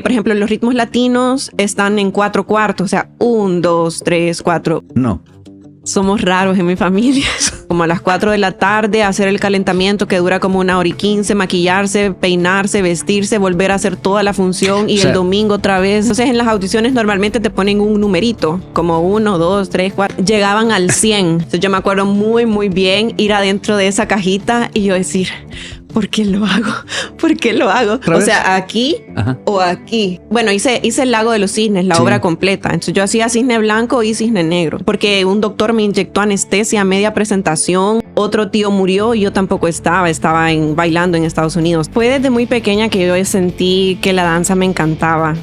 Por ejemplo, los ritmos latinos están en 4/4, o sea, 1, 2, 3, 4. No. Somos raros en mi familia. Como a las 4 de la tarde, hacer el calentamiento que dura como 1 hora y 15, maquillarse, peinarse, vestirse, volver a hacer toda la función y el domingo otra vez. Entonces en las audiciones normalmente te ponen un numerito, como 1, 2, 3, 4. Llegaban al 100. Entonces yo me acuerdo muy, muy bien ir adentro de esa cajita y yo decir, ¿por qué lo hago? ¿Por qué lo hago? O sea, aquí o aquí. Bueno, hice el Lago de los Cisnes, la obra completa. Entonces yo hacía Cisne Blanco y Cisne Negro. Porque un doctor me inyectó anestesia a media presentación. Otro tío murió y yo tampoco estaba bailando en Estados Unidos. Fue desde muy pequeña que yo sentí que la danza me encantaba.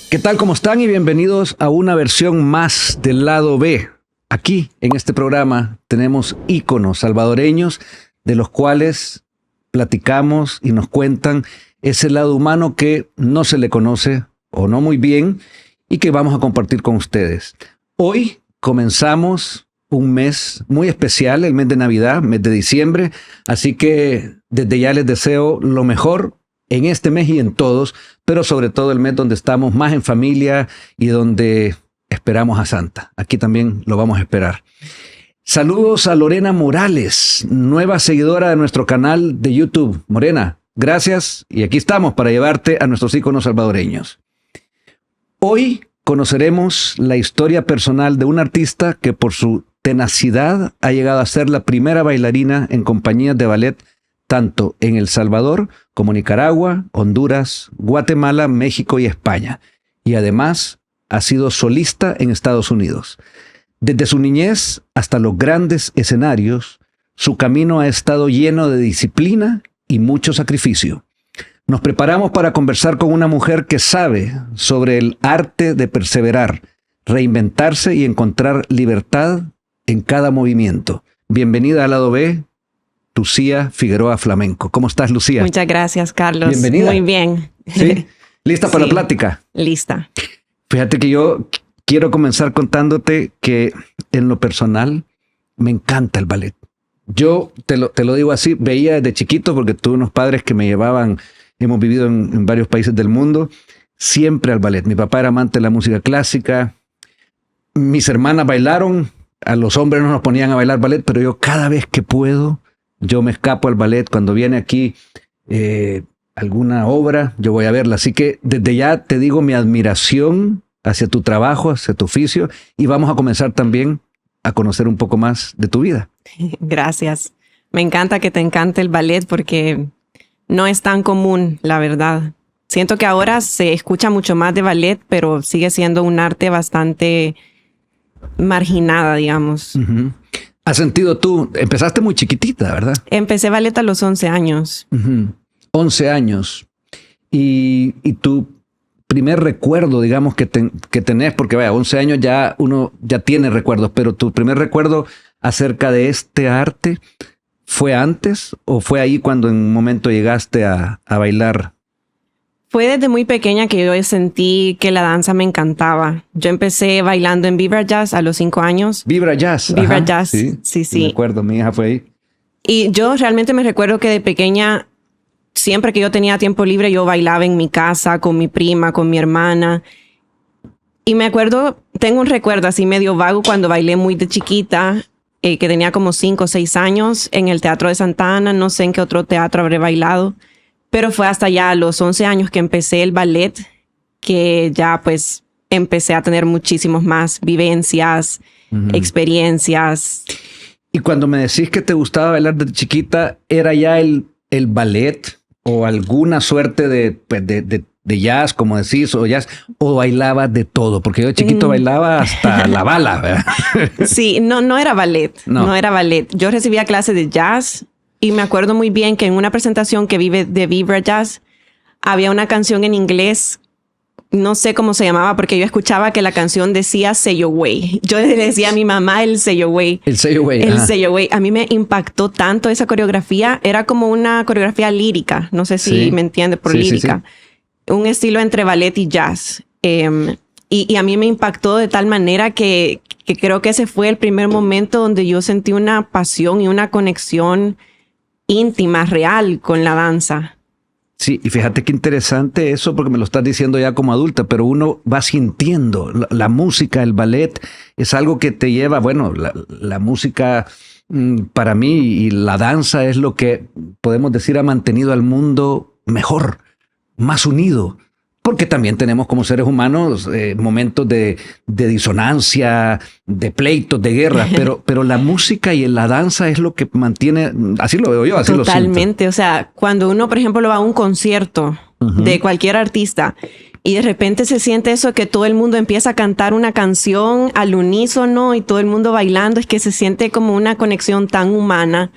¿Qué tal? ¿Cómo están? Y bienvenidos a una versión más del Lado B. Aquí, en este programa, tenemos íconos salvadoreños de los cuales platicamos y nos cuentan ese lado humano que no se le conoce o no muy bien y que vamos a compartir con ustedes. Hoy comenzamos un mes muy especial, el mes de Navidad, mes de diciembre, así que desde ya les deseo lo mejor en este mes y en todos, pero sobre todo el mes donde estamos más en familia y donde esperamos a Santa. Aquí también lo vamos a esperar. Saludos a Lorena Morales, nueva seguidora de nuestro canal de YouTube. Morena, gracias y aquí estamos para llevarte a nuestros íconos salvadoreños. Hoy conoceremos la historia personal de un artista que por su tenacidad ha llegado a ser la primera bailarina en compañías de ballet tanto en El Salvador como Nicaragua, Honduras, Guatemala, México y España. Y además ha sido solista en Estados Unidos. Desde su niñez hasta los grandes escenarios, su camino ha estado lleno de disciplina y mucho sacrificio. Nos preparamos para conversar con una mujer que sabe sobre el arte de perseverar, reinventarse y encontrar libertad en cada movimiento. Bienvenida al Lado B, Lucía Figueroa Flamenco. ¿Cómo estás, Lucía? Muchas gracias, Carlos. Bienvenida. Muy bien. ¿Sí? ¿Lista para la plática? Lista. Fíjate que yo quiero comenzar contándote que en lo personal me encanta el ballet. Yo te lo digo así, veía desde chiquito porque tuve unos padres que me llevaban, hemos vivido en varios países del mundo, siempre al ballet. Mi papá era amante de la música clásica, mis hermanas bailaron, a los hombres no nos ponían a bailar ballet, pero yo cada vez que puedo, yo me escapo al ballet. Cuando viene aquí alguna obra, yo voy a verla. Así que desde ya te digo mi admiración hacia tu trabajo, hacia tu oficio, y vamos a comenzar también a conocer un poco más de tu vida. Gracias. Me encanta que te encante el ballet porque no es tan común, la verdad. Siento que ahora se escucha mucho más de ballet, pero sigue siendo un arte bastante marginada, digamos. Uh-huh. ¿Has sentido tú? Empezaste muy chiquitita, ¿verdad? Empecé ballet a los 11 años. 11 años. Y tu primer recuerdo, digamos, que tenés, porque vaya, 11 años ya uno ya tiene recuerdos, pero tu primer recuerdo acerca de este arte, ¿fue antes o fue ahí cuando en un momento llegaste a bailar? Fue desde muy pequeña que yo sentí que la danza me encantaba. Yo empecé bailando en Vibra Jazz a los 5 años. Vibra Jazz. Vibra Jazz, sí. Me acuerdo, mi hija fue ahí. Y yo realmente me recuerdo que de pequeña, siempre que yo tenía tiempo libre, yo bailaba en mi casa con mi prima, con mi hermana. Y me acuerdo, tengo un recuerdo así medio vago cuando bailé muy de chiquita, que tenía como 5 o 6 años en el Teatro de Santa Ana. No sé en qué otro teatro habré bailado. Pero fue hasta ya a los 11 años que empecé el ballet, que ya pues empecé a tener muchísimos más vivencias, experiencias. Y cuando me decís que te gustaba bailar desde chiquita, ¿era ya el ballet o alguna suerte de jazz, como decís, o jazz, o bailabas de todo? Porque yo de chiquito bailaba hasta la bala, ¿verdad? Sí, no era ballet, no era ballet. Yo recibía clases de jazz. Y me acuerdo muy bien que en una presentación que vi de Vibra Jazz, había una canción en inglés, no sé cómo se llamaba, porque yo escuchaba que la canción decía Say Your Way. Yo le decía a mi mamá el Say Your Way. El Say Your Way. El Say Your Way. A mí me impactó tanto esa coreografía. Era como una coreografía lírica. No sé si me entiende por lírica. Sí. Un estilo entre ballet y jazz. Y a mí me impactó de tal manera que creo que ese fue el primer momento donde yo sentí una pasión y una conexión íntima, real con la danza. Sí, y fíjate qué interesante eso, porque me lo estás diciendo ya como adulta, pero uno va sintiendo la música, el ballet, es algo que te lleva, bueno, la música para mí y la danza es lo que podemos decir ha mantenido al mundo mejor, más unido. Porque también tenemos como seres humanos momentos de disonancia, de pleitos, de guerras, pero la música y la danza es lo que mantiene, así lo veo yo, así lo siento. Totalmente, o sea, cuando uno, por ejemplo, va a un concierto de cualquier artista y de repente se siente eso que todo el mundo empieza a cantar una canción al unísono y todo el mundo bailando, es que se siente como una conexión tan humana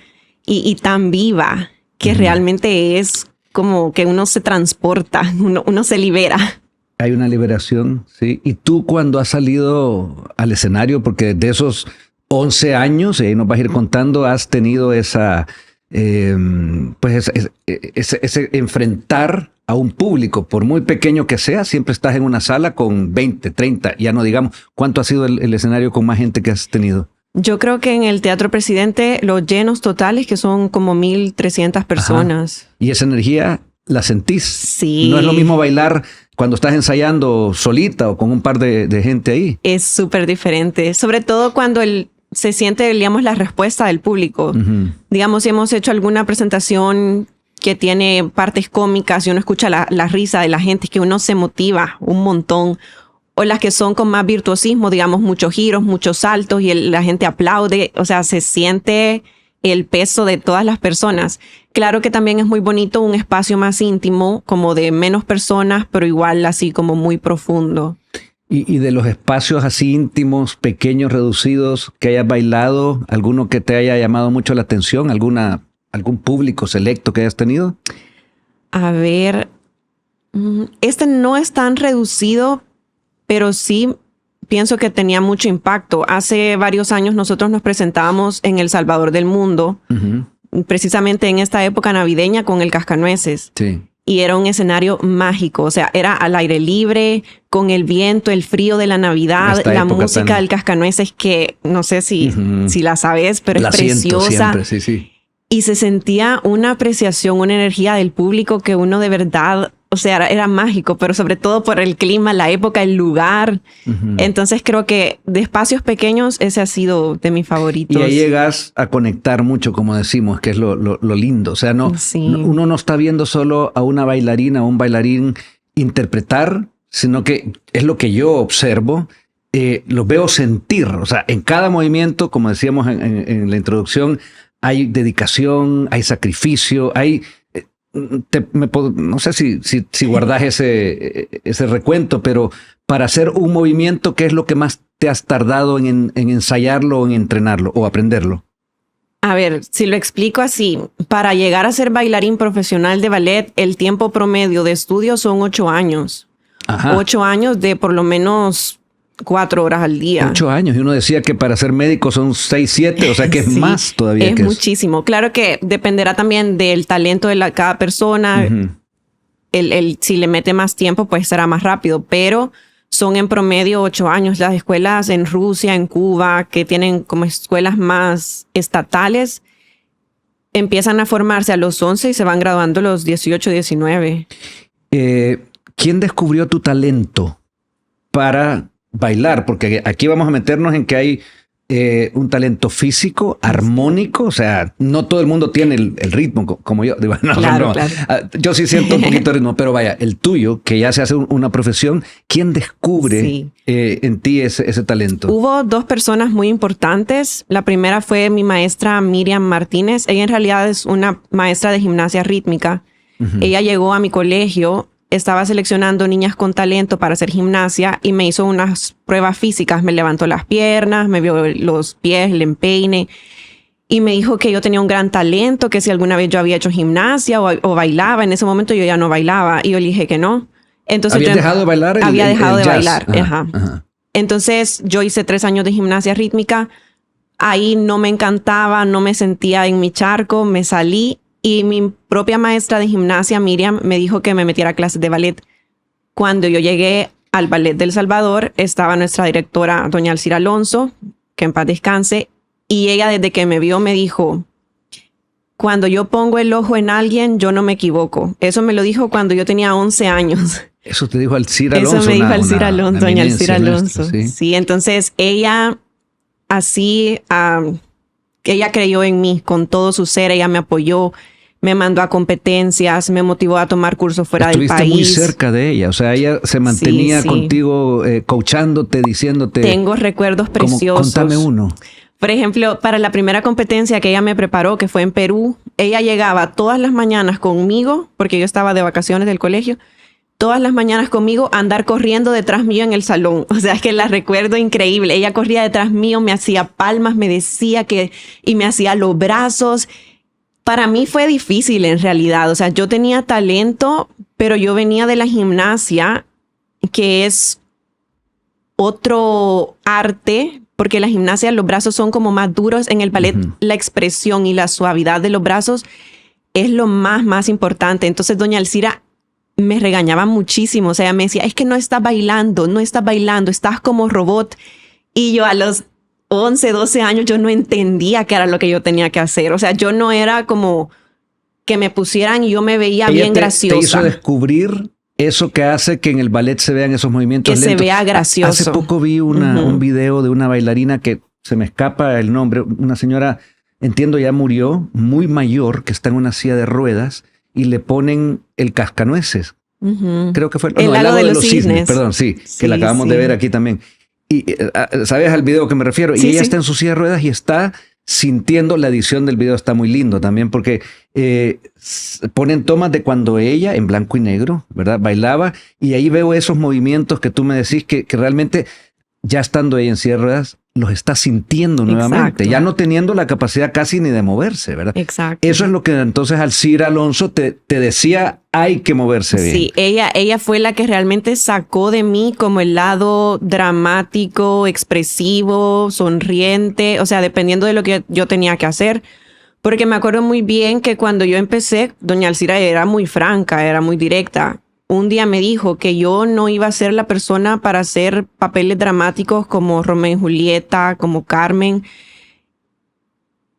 y tan viva que realmente es como que uno se transporta, uno se libera. Hay una liberación, sí. Y tú cuando has salido al escenario, porque de esos 11 años, y ahí nos vas a ir contando, has tenido esa, pues ese enfrentar a un público, por muy pequeño que sea, siempre estás en una sala con 20, 30, ya no digamos. ¿Cuánto ha sido el escenario con más gente que has tenido? Yo creo que en el Teatro Presidente los llenos totales que son como 1,300 personas. Ajá. ¿Y esa energía la sentís? Sí. No es lo mismo bailar cuando estás ensayando solita o con un par de gente ahí. Es súper diferente, sobre todo cuando se siente, digamos, la respuesta del público. Digamos, si hemos hecho alguna presentación que tiene partes cómicas y uno escucha la risa de la gente, es que uno se motiva un montón. O las que son con más virtuosismo, digamos, muchos giros, muchos saltos y la gente aplaude. O sea, se siente el peso de todas las personas. Claro que también es muy bonito un espacio más íntimo, como de menos personas, pero igual así como muy profundo. Y de los espacios así íntimos, pequeños, reducidos, que hayas bailado, ¿alguno que te haya llamado mucho la atención? ¿Algún público selecto que hayas tenido? A ver, este no es tan reducido, pero sí pienso que tenía mucho impacto. Hace varios años nosotros nos presentábamos en El Salvador del Mundo, precisamente en esta época navideña con el Cascanueces. Sí. Y era un escenario mágico, o sea, era al aire libre, con el viento, el frío de la Navidad, la música del Cascanueces que no sé si la sabes, pero es preciosa. Siempre, sí, sí. Y se sentía una apreciación, una energía del público que uno de verdad, o sea, era mágico, pero sobre todo por el clima, la época, el lugar. Entonces creo que de espacios pequeños ese ha sido de mis favoritos. Y ahí llegas a conectar mucho, como decimos, que es lo lindo. O sea, uno no está viendo solo a una bailarina o un bailarín interpretar, sino que es lo que yo observo. Los veo sentir. O sea, en cada movimiento, como decíamos en la introducción, hay dedicación, hay sacrificio, hay... no sé si guardas ese recuento, pero para hacer un movimiento, ¿qué es lo que más te has tardado en ensayarlo, o en entrenarlo o aprenderlo? A ver, si lo explico así, para llegar a ser bailarín profesional de ballet, el tiempo promedio de estudio son 8 años. Ajá. 8 años de por lo menos 4 horas al día. 8 años. Y uno decía que para ser médico son 6, 7, o sea que es sí, más todavía. Es muchísimo. Claro que dependerá también del talento de cada persona. Si le mete más tiempo, pues será más rápido. Pero son en promedio 8 años. Las escuelas en Rusia, en Cuba, que tienen como escuelas más estatales, empiezan a formarse a los 11 y se van graduando a los 18, 19. ¿Quién descubrió tu talento para bailar? Porque aquí vamos a meternos en que hay un talento físico, armónico, o sea, no todo el mundo tiene el ritmo como yo. Claro. Yo sí siento un poquito de ritmo, pero vaya, el tuyo, que ya se hace una profesión, ¿quién descubre en ti ese talento? Hubo 2 personas muy importantes. La primera fue mi maestra Miriam Martínez. Ella en realidad es una maestra de gimnasia rítmica. Ella llegó a mi colegio, estaba seleccionando niñas con talento para hacer gimnasia y me hizo unas pruebas físicas. Me levantó las piernas, me vio los pies, el empeine y me dijo que yo tenía un gran talento, que si alguna vez yo había hecho gimnasia o bailaba. En ese momento yo ya no bailaba y yo le dije que no. Entonces, ¿habías dejado de bailar? Había dejado de bailar. Ajá. Entonces yo hice 3 años de gimnasia rítmica. Ahí no me encantaba, no me sentía en mi charco, me salí. Y mi propia maestra de gimnasia, Miriam, me dijo que me metiera a clases de ballet. Cuando yo llegué al Ballet del Salvador, estaba nuestra directora, doña Alcira Alonso, que en paz descanse, y ella desde que me vio me dijo, cuando yo pongo el ojo en alguien, yo no me equivoco. Eso me lo dijo cuando yo tenía 11 años. Eso te dijo Alcira Alonso. Eso me dijo Alcira Alonso, doña Alcira Alonso. ¿Sí? Sí, entonces ella así, ella creyó en mí con todo su ser, ella me apoyó, me mandó a competencias, me motivó a tomar cursos fuera del país. Estuviste muy cerca de ella, o sea, ella se mantenía contigo, coachándote, diciéndote. Tengo recuerdos preciosos. Contame uno. Por ejemplo, para la primera competencia que ella me preparó, que fue en Perú, ella llegaba todas las mañanas conmigo, porque yo estaba de vacaciones del colegio, todas las mañanas conmigo a andar corriendo detrás mío en el salón. O sea, es que la recuerdo increíble. Ella corría detrás mío, me hacía palmas, me decía y me hacía los brazos. Para mí fue difícil en realidad. O sea, yo tenía talento, pero yo venía de la gimnasia, que es otro arte, porque la gimnasia los brazos son como más duros. En el ballet, la expresión y la suavidad de los brazos es lo más importante. Entonces, doña Alcira me regañaba muchísimo. O sea, me decía, es que no estás bailando, estás como robot. Y yo a los 11, 12 años, yo no entendía qué era lo que yo tenía que hacer. O sea, yo no era como que me pusieran y yo me veía bien graciosa. Te hizo descubrir eso que hace que en el ballet se vean esos movimientos lentos. Que se vea gracioso. Hace poco vi un video de una bailarina que se me escapa el nombre, una señora, entiendo ya murió, muy mayor, que está en una silla de ruedas y le ponen el cascanueces. Creo que fue el lago de los cisnes. Perdón, sí, que la acabamos de ver aquí también. Y ¿sabes al video que me refiero? Y ella está en su silla de ruedas y está sintiendo. La edición del video está muy lindo también porque ponen tomas de cuando ella, en blanco y negro, ¿verdad? Bailaba, y ahí veo esos movimientos que tú me decís que realmente, ya estando ella en silla de ruedas, los está sintiendo nuevamente, ya no teniendo la capacidad casi ni de moverse, ¿verdad? Exacto. Eso es lo que entonces Alcira Alonso te decía, hay que moverse bien. Sí, ella fue la que realmente sacó de mí como el lado dramático, expresivo, sonriente, o sea, dependiendo de lo que yo tenía que hacer. Porque me acuerdo muy bien que cuando yo empecé, doña Alcira era muy franca, era muy directa. Un día me dijo que yo no iba a ser la persona para hacer papeles dramáticos como Romeo y Julieta, como Carmen.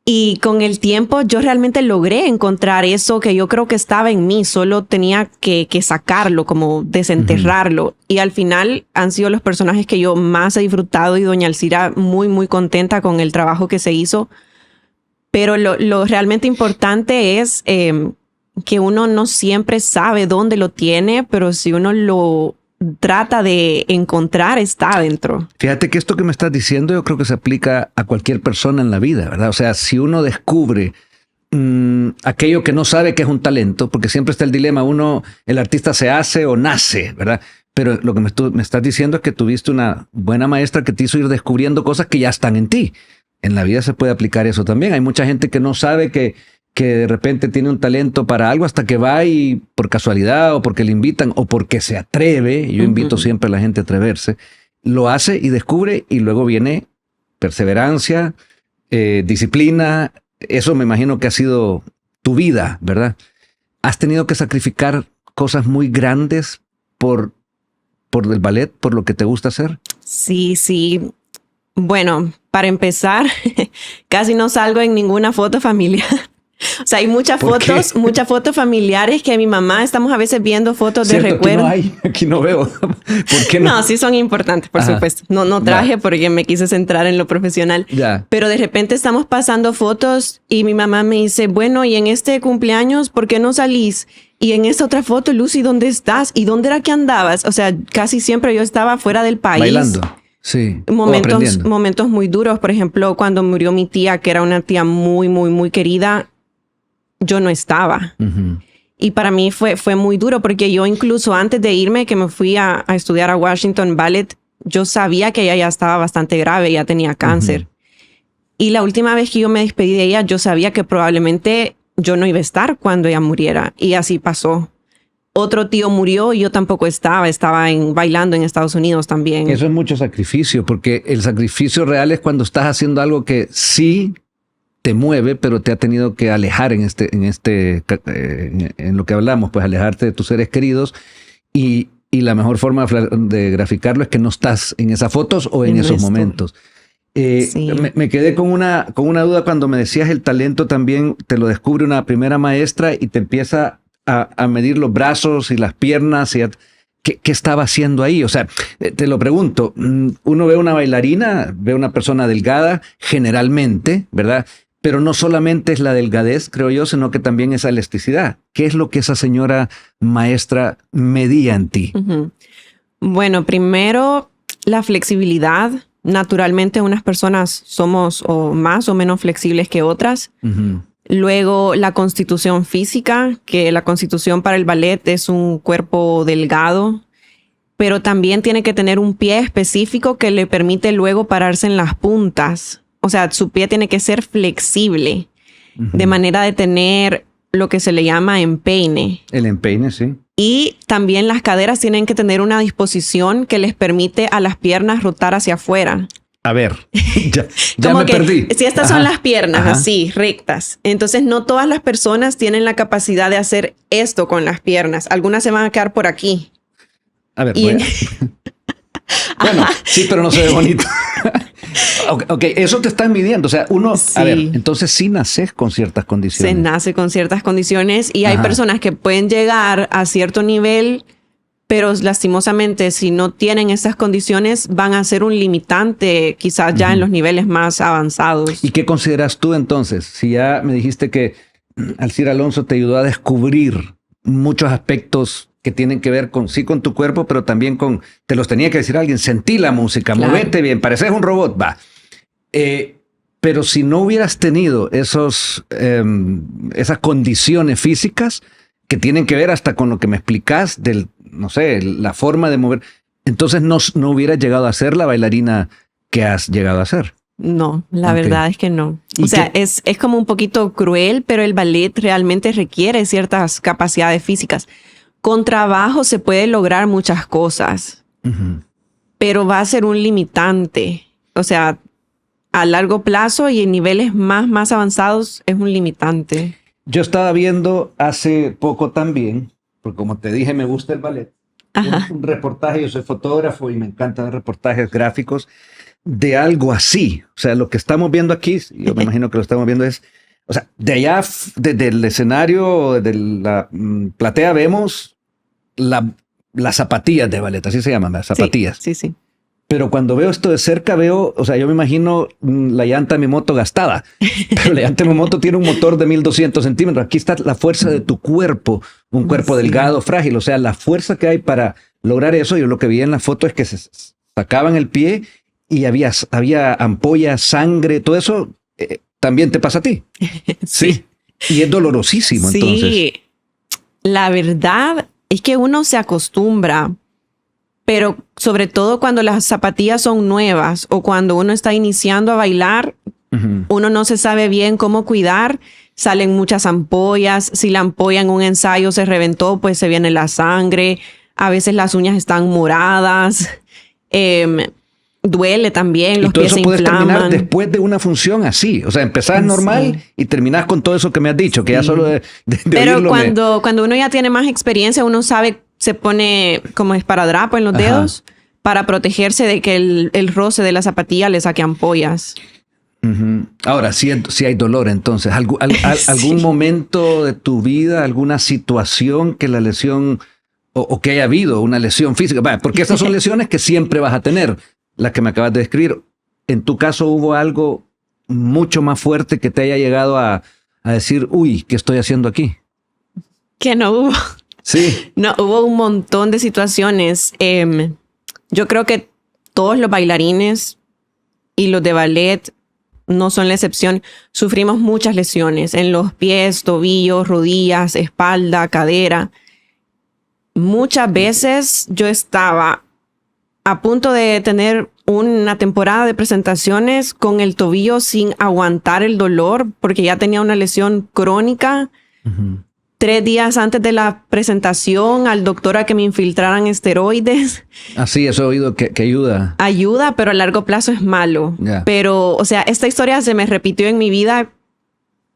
Y con el tiempo yo realmente logré encontrar eso que yo creo que estaba en mí. Solo tenía que sacarlo, como desenterrarlo. Y al final han sido los personajes que yo más he disfrutado, y doña Alcira muy contenta con el trabajo que se hizo. Pero lo realmente importante es que uno no siempre sabe dónde lo tiene, pero si uno lo trata de encontrar, está adentro. Fíjate que esto que me estás diciendo yo creo que se aplica a cualquier persona en la vida, ¿verdad? O sea, si uno descubre aquello que no sabe que es un talento, porque siempre está el dilema, el artista se hace o nace, ¿verdad? Pero lo que me estás diciendo es que tuviste una buena maestra que te hizo ir descubriendo cosas que ya están en ti. En la vida se puede aplicar eso también. Hay mucha gente que no sabe que de repente tiene un talento para algo hasta que va y por casualidad o porque le invitan o porque se atreve. Yo invito siempre a la gente a atreverse. Lo hace y descubre, y luego viene perseverancia, disciplina. Eso me imagino que ha sido tu vida, ¿verdad? ¿Has tenido que sacrificar cosas muy grandes por el ballet, por lo que te gusta hacer? Sí. Bueno, para empezar, casi no salgo en ninguna foto familiar. O sea, hay muchas fotos familiares que mi mamá, estamos a veces viendo fotos de recuerdo. Aquí no veo. ¿Por qué no? No, sí son importantes, por supuesto. No traje porque me quise centrar en lo profesional. Pero de repente estamos pasando fotos y mi mamá me dice, bueno, y en este cumpleaños, ¿por qué no salís? Y en esta otra foto, Lucy, ¿dónde estás? ¿Y dónde era que andabas? O sea, casi siempre yo estaba fuera del país. Bailando. Sí. Momentos muy duros. Por ejemplo, cuando murió mi tía, que era una tía muy querida, yo no estaba. Y para mí fue muy duro porque yo incluso antes de irme, que me fui a estudiar a Washington Ballet, yo sabía que ella ya estaba bastante grave, ya tenía cáncer. Y la última vez que yo me despedí de ella, yo sabía que probablemente yo no iba a estar cuando ella muriera. Y así pasó. Otro tío murió y yo tampoco estaba bailando en Estados Unidos también. Eso es mucho sacrificio, porque el sacrificio real es cuando estás haciendo algo que sí te mueve, pero te ha tenido que alejar en lo que hablamos, pues alejarte de tus seres queridos, y la mejor forma de graficarlo es que no estás en esas fotos o en esos momentos. Sí. Me quedé con una duda cuando me decías el talento también te lo descubre una primera maestra y te empieza a medir los brazos y las piernas. ¿Qué estaba haciendo ahí? O sea, te lo pregunto, uno ve una bailarina, ve una persona delgada, generalmente, ¿verdad? Pero no solamente es la delgadez, creo yo, sino que también es elasticidad. ¿Qué es lo que esa señora maestra medía en ti? Uh-huh. Bueno, primero, la flexibilidad. Naturalmente, unas personas somos o más o menos flexibles que otras. Uh-huh. Luego, la constitución física, que la constitución para el ballet es un cuerpo delgado, pero también tiene que tener un pie específico que le permite luego pararse en las puntas. O sea, su pie tiene que ser flexible, uh-huh, de manera de tener lo que se le llama empeine. El empeine, sí. Y también las caderas tienen que tener una disposición que les permite a las piernas rotar hacia afuera. A ver, ya me perdí. Si estas son las piernas, así, rectas. Entonces, no todas las personas tienen la capacidad de hacer esto con las piernas. Algunas se van a quedar por aquí. A ver, bueno, sí, pero no se ve bonito. Ok, eso te está midiendo. O sea, Sí. A ver, entonces sí naces con ciertas condiciones. Se nace con ciertas condiciones y hay personas que pueden llegar a cierto nivel, pero lastimosamente si no tienen esas condiciones van a ser un limitante quizás ya en los niveles más avanzados. ¿Y qué consideras tú entonces? Si ya me dijiste que Alcira Alonso te ayudó a descubrir muchos aspectos que tienen que ver con tu cuerpo, pero también te los tenía que decir alguien, sentí la música, claro, movete bien, pareces un robot, va. Pero si no hubieras tenido esas condiciones físicas que tienen que ver hasta con lo que me explicás no sé, la forma de mover, entonces no hubieras llegado a ser la bailarina que has llegado a ser. No, la verdad es que no. O sea, es como un poquito cruel, pero el ballet realmente requiere ciertas capacidades físicas. Con trabajo se puede lograr muchas cosas, uh-huh, pero va a ser un limitante. O sea, a largo plazo y en niveles más avanzados es un limitante. Yo estaba viendo hace poco también, porque como te dije, me gusta el ballet, un reportaje, yo soy fotógrafo y me encantan reportajes gráficos de algo así. O sea, lo que estamos viendo aquí, yo me imagino que lo estamos viendo o sea, de allá, desde el escenario, de la platea, vemos las zapatillas de ballet, así se llaman, las zapatillas. Sí. Pero cuando veo esto de cerca, o sea, yo me imagino la llanta de mi moto gastada. Pero la llanta de mi moto tiene un motor de 1200 centímetros. Aquí está la fuerza de tu cuerpo, un cuerpo delgado, frágil. O sea, la fuerza que hay para lograr eso. Yo lo que vi en la foto es que se sacaban el pie y había ampollas, sangre, todo eso también te pasa a ti. Sí. Y es dolorosísimo, entonces. Sí, la verdad es que uno se acostumbra. Pero sobre todo cuando las zapatillas son nuevas o cuando uno está iniciando a bailar, uh-huh, uno no se sabe bien cómo cuidar. Salen muchas ampollas. Si la ampolla en un ensayo se reventó, pues se viene la sangre. A veces las uñas están moradas. Duele también, los pies se inflaman. Todo eso puedes terminar después de una función así. O sea, empezás normal y terminás con todo eso que me has dicho, que ya solo de Pero cuando uno ya tiene más experiencia, uno sabe, se pone como esparadrapo en los dedos para protegerse de que el roce de la zapatilla le saque ampollas. Uh-huh. Ahora, si hay dolor, entonces, ¿algún momento de tu vida, alguna situación que la lesión o que haya habido una lesión física? Porque estas son lesiones que siempre vas a tener, las que me acabas de describir. En tu caso, ¿hubo algo mucho más fuerte que te haya llegado a decir, uy, ¿qué estoy haciendo aquí? Que no hubo. Sí. No, hubo un montón de situaciones. Yo creo que todos los bailarines y los de ballet no son la excepción. Sufrimos muchas lesiones en los pies, tobillos, rodillas, espalda, cadera. Muchas veces yo estaba a punto de tener una temporada de presentaciones con el tobillo sin aguantar el dolor porque ya tenía una lesión crónica. Uh-huh. 3 días antes de la presentación al doctor a que me infiltraran esteroides. Así, eso he oído que ayuda. Ayuda, pero a largo plazo es malo. Yeah. Pero, o sea, esta historia se me repitió en mi vida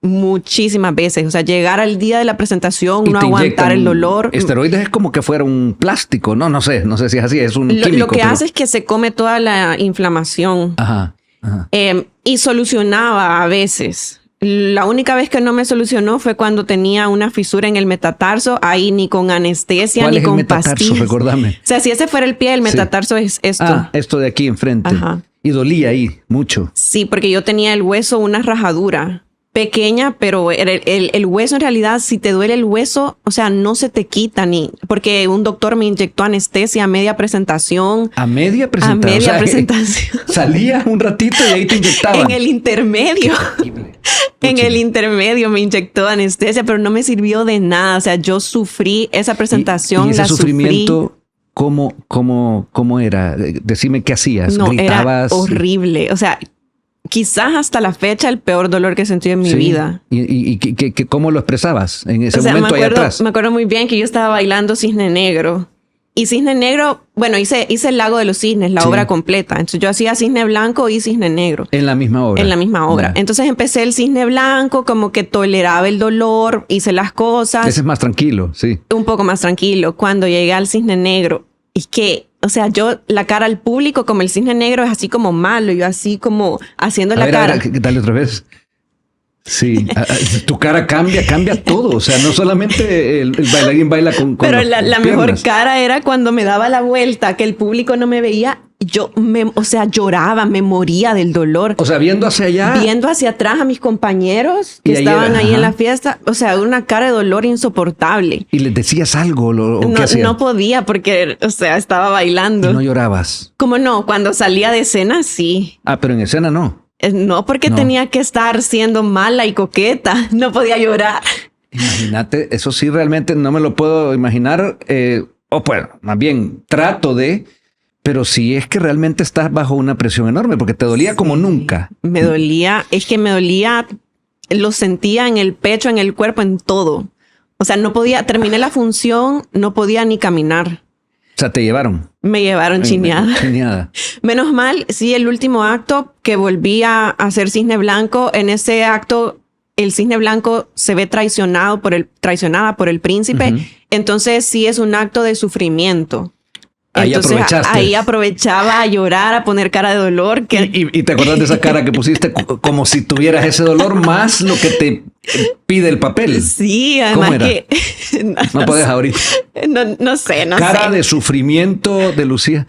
muchísimas veces. O sea, llegar al día de la presentación, no aguantar el dolor. Esteroides es como que fuera un plástico, ¿no? No sé si es así, es un químico. Lo que hace es que se come toda la inflamación. Ajá. Ajá. Y solucionaba a veces. La única vez que no me solucionó fue cuando tenía una fisura en el metatarso. Ahí ni con anestesia ¿Cuál ni es el con metatarso? pastillas. Recordame. O sea, si ese fuera el pie, el metatarso es esto. Ah, esto de aquí enfrente. Ajá. Y dolía ahí mucho. Sí, porque yo tenía el hueso, una rajadura pequeña, pero el hueso en realidad, si te duele el hueso, o sea, no se te quita ni... Porque un doctor me inyectó anestesia a media presentación. ¿A media presentación? A media o sea, presentación. Salía un ratito y ahí te inyectaban. En el intermedio. En el intermedio me inyectó anestesia, pero no me sirvió de nada. O sea, yo sufrí esa presentación. ¿Y ese la sufrimiento, cómo era? Decime qué hacías. No, ¿Gritabas? era horrible. O sea, quizás hasta la fecha el peor dolor que he sentido en mi vida. ¿Y cómo lo expresabas en ese momento ahí atrás? Me acuerdo muy bien que yo estaba bailando Cisne Negro. Y Cisne Negro, bueno, hice el Lago de los Cisnes, la obra completa. Entonces yo hacía Cisne Blanco y Cisne Negro. En la misma obra. En la misma obra. Entonces empecé el Cisne Blanco, como que toleraba el dolor, hice las cosas. Ese es más tranquilo, sí. Un poco más tranquilo. Cuando llegué al Cisne Negro, es que, o sea, yo, la cara al público, como el Cisne Negro es así como malo, yo así como haciendo la cara. A ver, dale otra vez. Sí, tu cara cambia todo. O sea, no solamente el bailarín baila con pero la mejor cara era cuando me daba la vuelta, que el público no me veía. O sea, lloraba, me moría del dolor. O sea, viendo hacia allá. Viendo hacia atrás a mis compañeros que estaban ahí en la fiesta. O sea, una cara de dolor insoportable. ¿Y les decías algo? ¿O qué hacías? No podía porque, o sea, estaba bailando. ¿Y no llorabas? ¿Cómo no? Cuando salía de escena, sí. Ah, pero en escena no. No, porque tenía que estar siendo mala y coqueta. No podía llorar. Imagínate, eso sí realmente no me lo puedo imaginar. Bueno, más bien trato de... Pero sí es que realmente estás bajo una presión enorme porque te dolía como nunca. Me dolía, lo sentía en el pecho, en el cuerpo, en todo. O sea, no podía, terminé la función, no podía ni caminar. O sea, te llevaron. Me llevaron chineada. Menos mal, sí, el último acto que volví a hacer Cisne Blanco, en ese acto el Cisne Blanco se ve traicionada por el príncipe. Entonces sí es un acto de sufrimiento. Entonces ahí aprovechaba a llorar, a poner cara de dolor. ¿Y te acuerdas de esa cara que pusiste como si tuvieras ese dolor más lo que te pide el papel? Sí, además ¿cómo era? que... no puedes ahorita. No sé. Cara de sufrimiento de Lucía.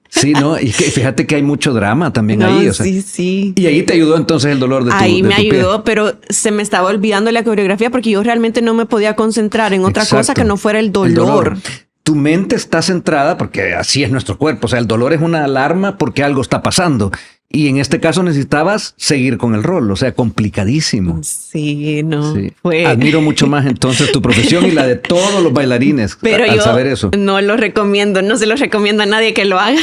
Sí, ¿no? Y que fíjate que hay mucho drama también ahí. O sea, sí. Y ahí te ayudó entonces el dolor de tu Ahí me pie. ayudó, pero se me estaba olvidando la coreografía porque yo realmente no me podía concentrar en otra cosa que no fuera el dolor. Tu mente está centrada porque así es nuestro cuerpo. O sea, el dolor es una alarma porque algo está pasando. Y en este caso necesitabas seguir con el rol. O sea, complicadísimo. Sí, no. Sí. Fue... Admiro mucho más entonces tu profesión y la de todos los bailarines. Pero al yo saber eso. No lo recomiendo. No se lo recomiendo a nadie que lo haga.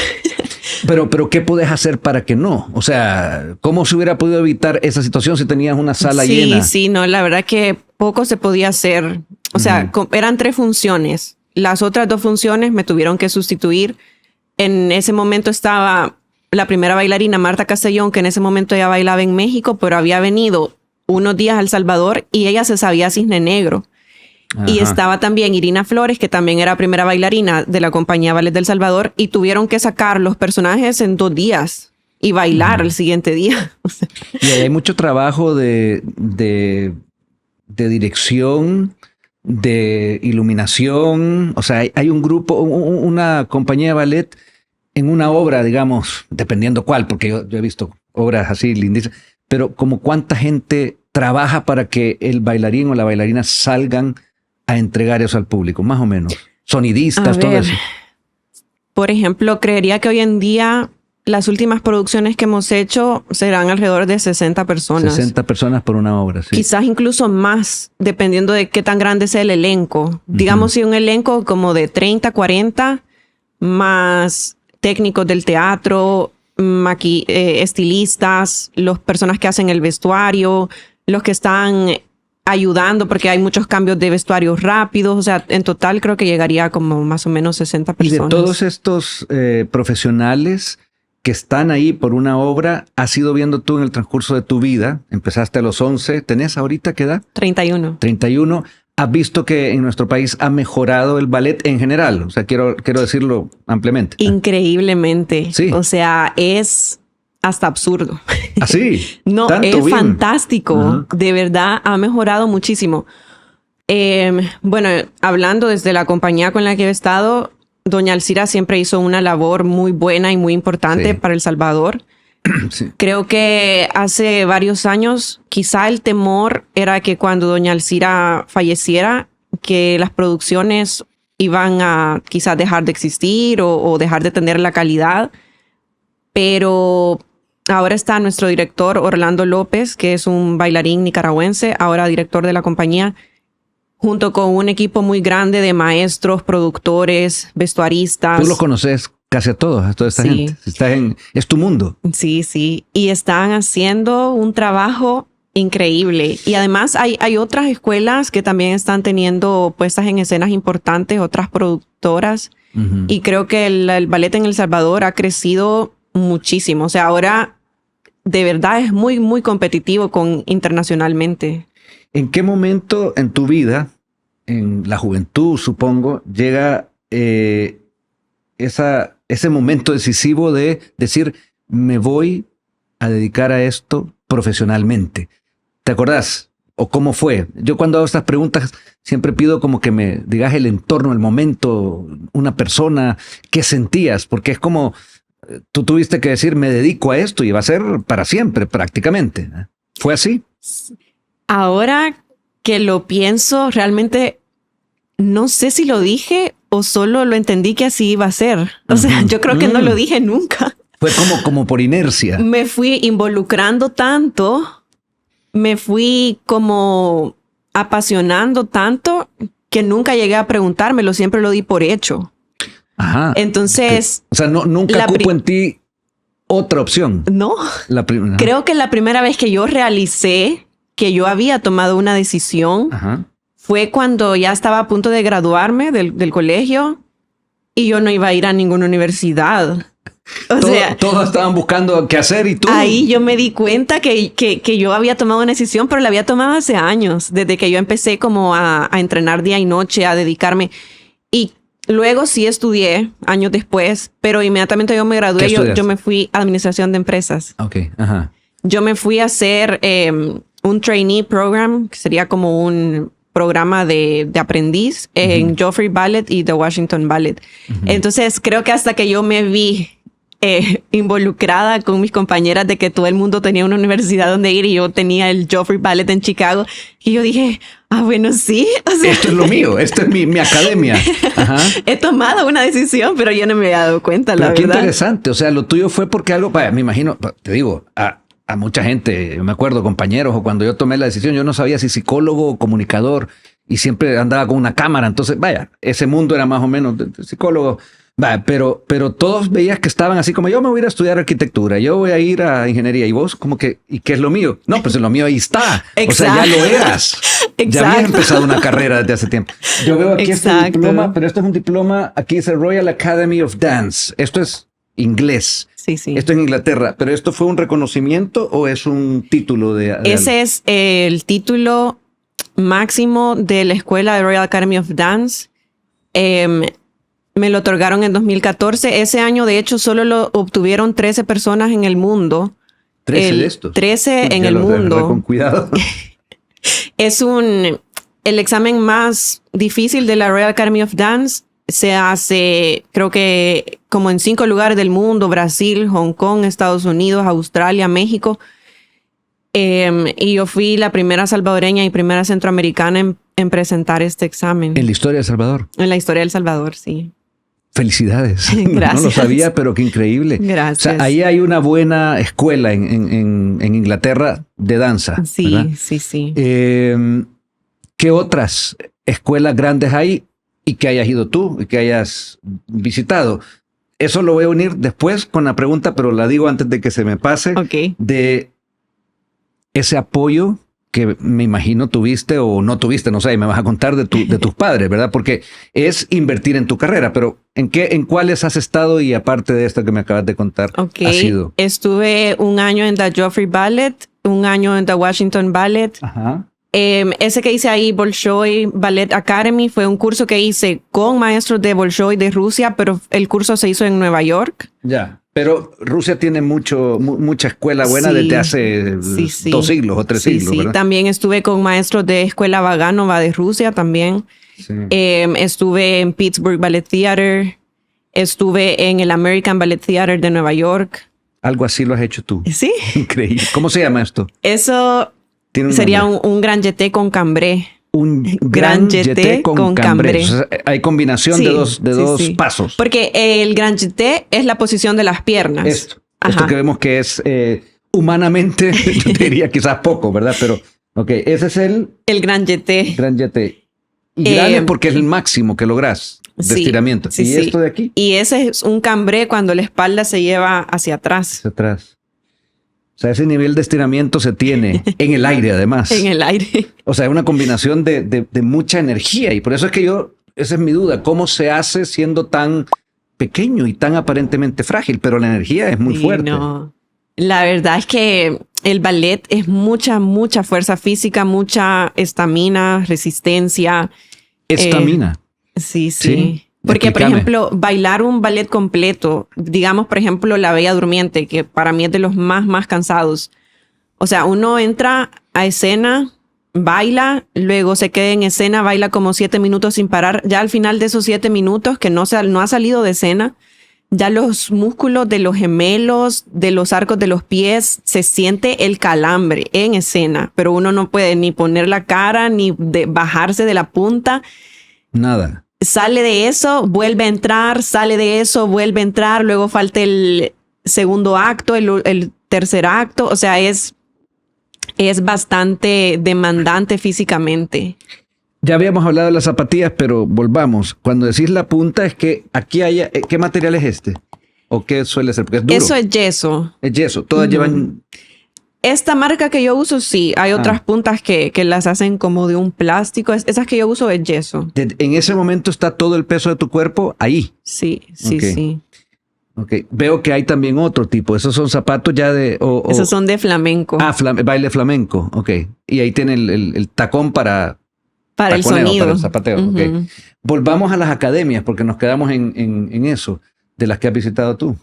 Pero ¿qué puedes hacer para que no? O sea, ¿cómo se hubiera podido evitar esa situación si tenías una sala llena? Sí, no. La verdad que poco se podía hacer. O sea, eran 3 funciones. Las otras 2 funciones me tuvieron que sustituir. En ese momento estaba la primera bailarina, Marta Castellón, que en ese momento ya bailaba en México, pero había venido unos días a El Salvador y ella se sabía Cisne Negro. Ajá. Y estaba también Irina Flores, que también era primera bailarina de la compañía Ballet del Salvador, y tuvieron que sacar los personajes en 2 días y bailar el siguiente día. Y hay mucho trabajo de dirección, de iluminación. O sea, hay un grupo, una compañía de ballet en una obra, digamos, dependiendo cuál, porque yo he visto obras así lindísimas, pero como cuánta gente trabaja para que el bailarín o la bailarina salgan a entregar eso al público, más o menos. Sonidistas, todo eso. Por ejemplo, creería que hoy en día las últimas producciones que hemos hecho serán alrededor de 60 personas. 60 personas por una obra, sí. Quizás incluso más, dependiendo de qué tan grande sea el elenco. Digamos, si un elenco como de 30, 40, más técnicos del teatro, estilistas, las personas que hacen el vestuario, los que están ayudando porque hay muchos cambios de vestuario rápidos. O sea, en total creo que llegaría como más o menos 60 personas. Y de todos estos profesionales que están ahí por una obra, has ido viendo tú en el transcurso de tu vida, empezaste a los 11, ¿tenés ahorita qué edad? 31. 31. ¿Has visto que en nuestro país ha mejorado el ballet en general? O sea, quiero decirlo ampliamente. Increíblemente. Sí. O sea, hasta absurdo. ¿Así? No, ¿Tanto es bien? fantástico. Ajá. De verdad, ha mejorado muchísimo. Bueno, hablando desde la compañía con la que he estado, doña Alcira siempre hizo una labor muy buena y muy importante Sí. para El Salvador. Sí. Creo que hace varios años, quizá el temor era que cuando doña Alcira falleciera, que las producciones iban a quizás dejar de existir o dejar de tener la calidad. Pero ahora está nuestro director Orlando López, que es un bailarín nicaragüense, ahora director de la compañía, junto con un equipo muy grande de maestros, productores, vestuaristas. Tú los conoces casi a toda esta Sí. gente. Es tu mundo. Sí, sí. Y están haciendo un trabajo increíble. Y además hay otras escuelas que también están teniendo puestas en escenas importantes, otras productoras. Ujú. Y creo que el ballet en El Salvador ha crecido muchísimo. O sea, ahora de verdad es muy, muy competitivo internacionalmente. ¿En qué momento en tu vida, en la juventud, supongo, llega ese momento decisivo de decir, me voy a dedicar a esto profesionalmente? ¿Te acordás? ¿O cómo fue? Yo cuando hago estas preguntas siempre pido como que me digas el entorno, el momento, una persona, qué sentías, porque es como tú tuviste que decir, me dedico a esto y va a ser para siempre prácticamente. ¿Fue así? Ahora que lo pienso, realmente no sé si lo dije o solo lo entendí que así iba a ser. O sea, yo creo que no lo dije nunca. Fue como por inercia. Me fui involucrando tanto, me fui como apasionando tanto que nunca llegué a preguntármelo, siempre lo di por hecho. Ajá. Entonces, O sea, nunca cupo en ti otra opción. No. Creo que la primera vez que yo realicé que yo había tomado una decisión Ajá. fue cuando ya estaba a punto de graduarme del colegio y yo no iba a ir a ninguna universidad. Todos estaban buscando qué hacer y tú. Ahí yo me di cuenta que yo había tomado una decisión, pero la había tomado hace años, desde que yo empecé como a entrenar día y noche, a dedicarme. Y luego sí estudié años después, pero inmediatamente yo me gradué, yo me fui a administración de empresas. Ok, ajá. Yo me fui a hacer un trainee program, que sería como un programa de aprendiz en Joffrey Ballet y The Washington Ballet. Entonces creo que hasta que yo me vi involucrada con mis compañeras de que todo el mundo tenía una universidad donde ir y yo tenía el Joffrey Ballet en Chicago, y yo dije, bueno, sí. O sea, esto es lo mío, esto es mi academia. Ajá. He tomado una decisión, pero yo no me había dado cuenta, la verdad. Qué interesante, o sea, lo tuyo fue porque algo, me imagino, te digo, a mucha gente, yo me acuerdo, compañeros, o cuando yo tomé la decisión, yo no sabía si psicólogo o comunicador, y siempre andaba con una cámara, entonces, ese mundo era más o menos de psicólogo. Pero todos veías que estaban así como, yo me voy a ir a estudiar arquitectura, yo voy a ir a ingeniería, y vos como que, ¿y qué es lo mío? No, pues lo mío ahí está. Exacto. O sea, ya lo eras. Exacto. Ya habías empezado una carrera desde hace tiempo. Yo veo aquí este diploma, pero esto es un diploma, aquí dice Royal Academy of Dance. Esto es inglés. Sí, sí. Esto es en Inglaterra, pero ¿esto fue un reconocimiento o es un título de Ese es el título máximo de la escuela de Royal Academy of Dance. Me lo otorgaron en 2014. Ese año, de hecho, solo lo obtuvieron 13 personas en el mundo. 13 de estos. 13 en el mundo. Con cuidado. Es el examen más difícil de la Royal Academy of Dance. Se hace, creo que como en 5 lugares del mundo: Brasil, Hong Kong, Estados Unidos, Australia, México. Y yo fui la primera salvadoreña y primera centroamericana en presentar este examen. ¿En la historia de El Salvador? En la historia de El Salvador, sí. Felicidades. Gracias. No lo sabía, pero qué increíble. Gracias. O sea, ahí hay una buena escuela en Inglaterra de danza. Sí, ¿verdad? sí, sí. ¿Qué otras escuelas grandes hay y que hayas ido tú y que hayas visitado? Eso lo voy a unir después con la pregunta, pero la digo antes de que se me pase. Ok. De ese apoyo que me imagino tuviste o no tuviste, no sé, me vas a contar de tus padres, ¿verdad? Porque es invertir en tu carrera, pero ¿en cuáles has estado y aparte de esto que me acabas de contar, has sido? Estuve un año en The Joffrey Ballet, un año en The Washington Ballet. Ajá. Ese que hice ahí, Bolshoi Ballet Academy, fue un curso que hice con maestros de Bolshoi de Rusia, pero el curso se hizo en Nueva York. Ya. Pero Rusia tiene mucha escuela buena desde hace 2 siglos o 3 siglos, ¿verdad? También estuve con maestros de Escuela Vaganova de Rusia también. Sí. Estuve en Pittsburgh Ballet Theater. Estuve en el American Ballet Theater de Nueva York. Algo así lo has hecho tú. Sí. Increíble. ¿Cómo se llama esto? Eso sería un grand jeté con cambré. Un grand jeté con cambré. O sea, hay combinación de dos pasos. Porque el grand jeté es la posición de las piernas. Esto que vemos que es humanamente, yo te diría quizás poco, ¿verdad? Pero, ok, ese es el grand jeté. Grand jeté. Y grande porque es el máximo que logras de estiramiento. ¿Y esto de aquí? Y ese es un cambré cuando la espalda se lleva hacia atrás. Hacia atrás. O sea, ese nivel de estiramiento se tiene en el aire, además. En el aire. O sea, es una combinación de mucha energía. Y por eso es que esa es mi duda. ¿Cómo se hace siendo tan pequeño y tan aparentemente frágil? Pero la energía es muy fuerte. No. La verdad es que el ballet es mucha fuerza física, mucha estamina, resistencia. ¿Estamina? Sí. Porque, por ejemplo, bailar un ballet completo, digamos, por ejemplo, La Bella Durmiente, que para mí es de los más cansados. O sea, uno entra a escena, baila, luego se queda en escena, baila como 7 minutos sin parar. Ya al final de esos 7 minutos, que no ha salido de escena, ya los músculos de los gemelos, de los arcos de los pies, se siente el calambre en escena, pero uno no puede ni poner la cara, ni bajarse de la punta. Nada. Sale de eso, vuelve a entrar, sale de eso, vuelve a entrar, luego falta el segundo acto, el tercer acto. O sea, es bastante demandante físicamente. Ya habíamos hablado de las zapatillas, pero volvamos. Cuando decís la punta, es que aquí hay... ¿Qué material es este? ¿O qué suele ser? Porque es duro. Eso es yeso. Es yeso. Todas llevan... Esta marca que yo uso, sí. Hay otras puntas que las hacen como de un plástico. Esas que yo uso es yeso. En ese momento está todo el peso de tu cuerpo ahí. Sí. Ok. Veo que hay también otro tipo. Esos son zapatos ya de... Esos son de flamenco. Baile flamenco. Ok. Y ahí tiene el tacón para el sonido. Para el zapateo. Okay. Volvamos a las academias, porque nos quedamos en eso, de las que has visitado tú.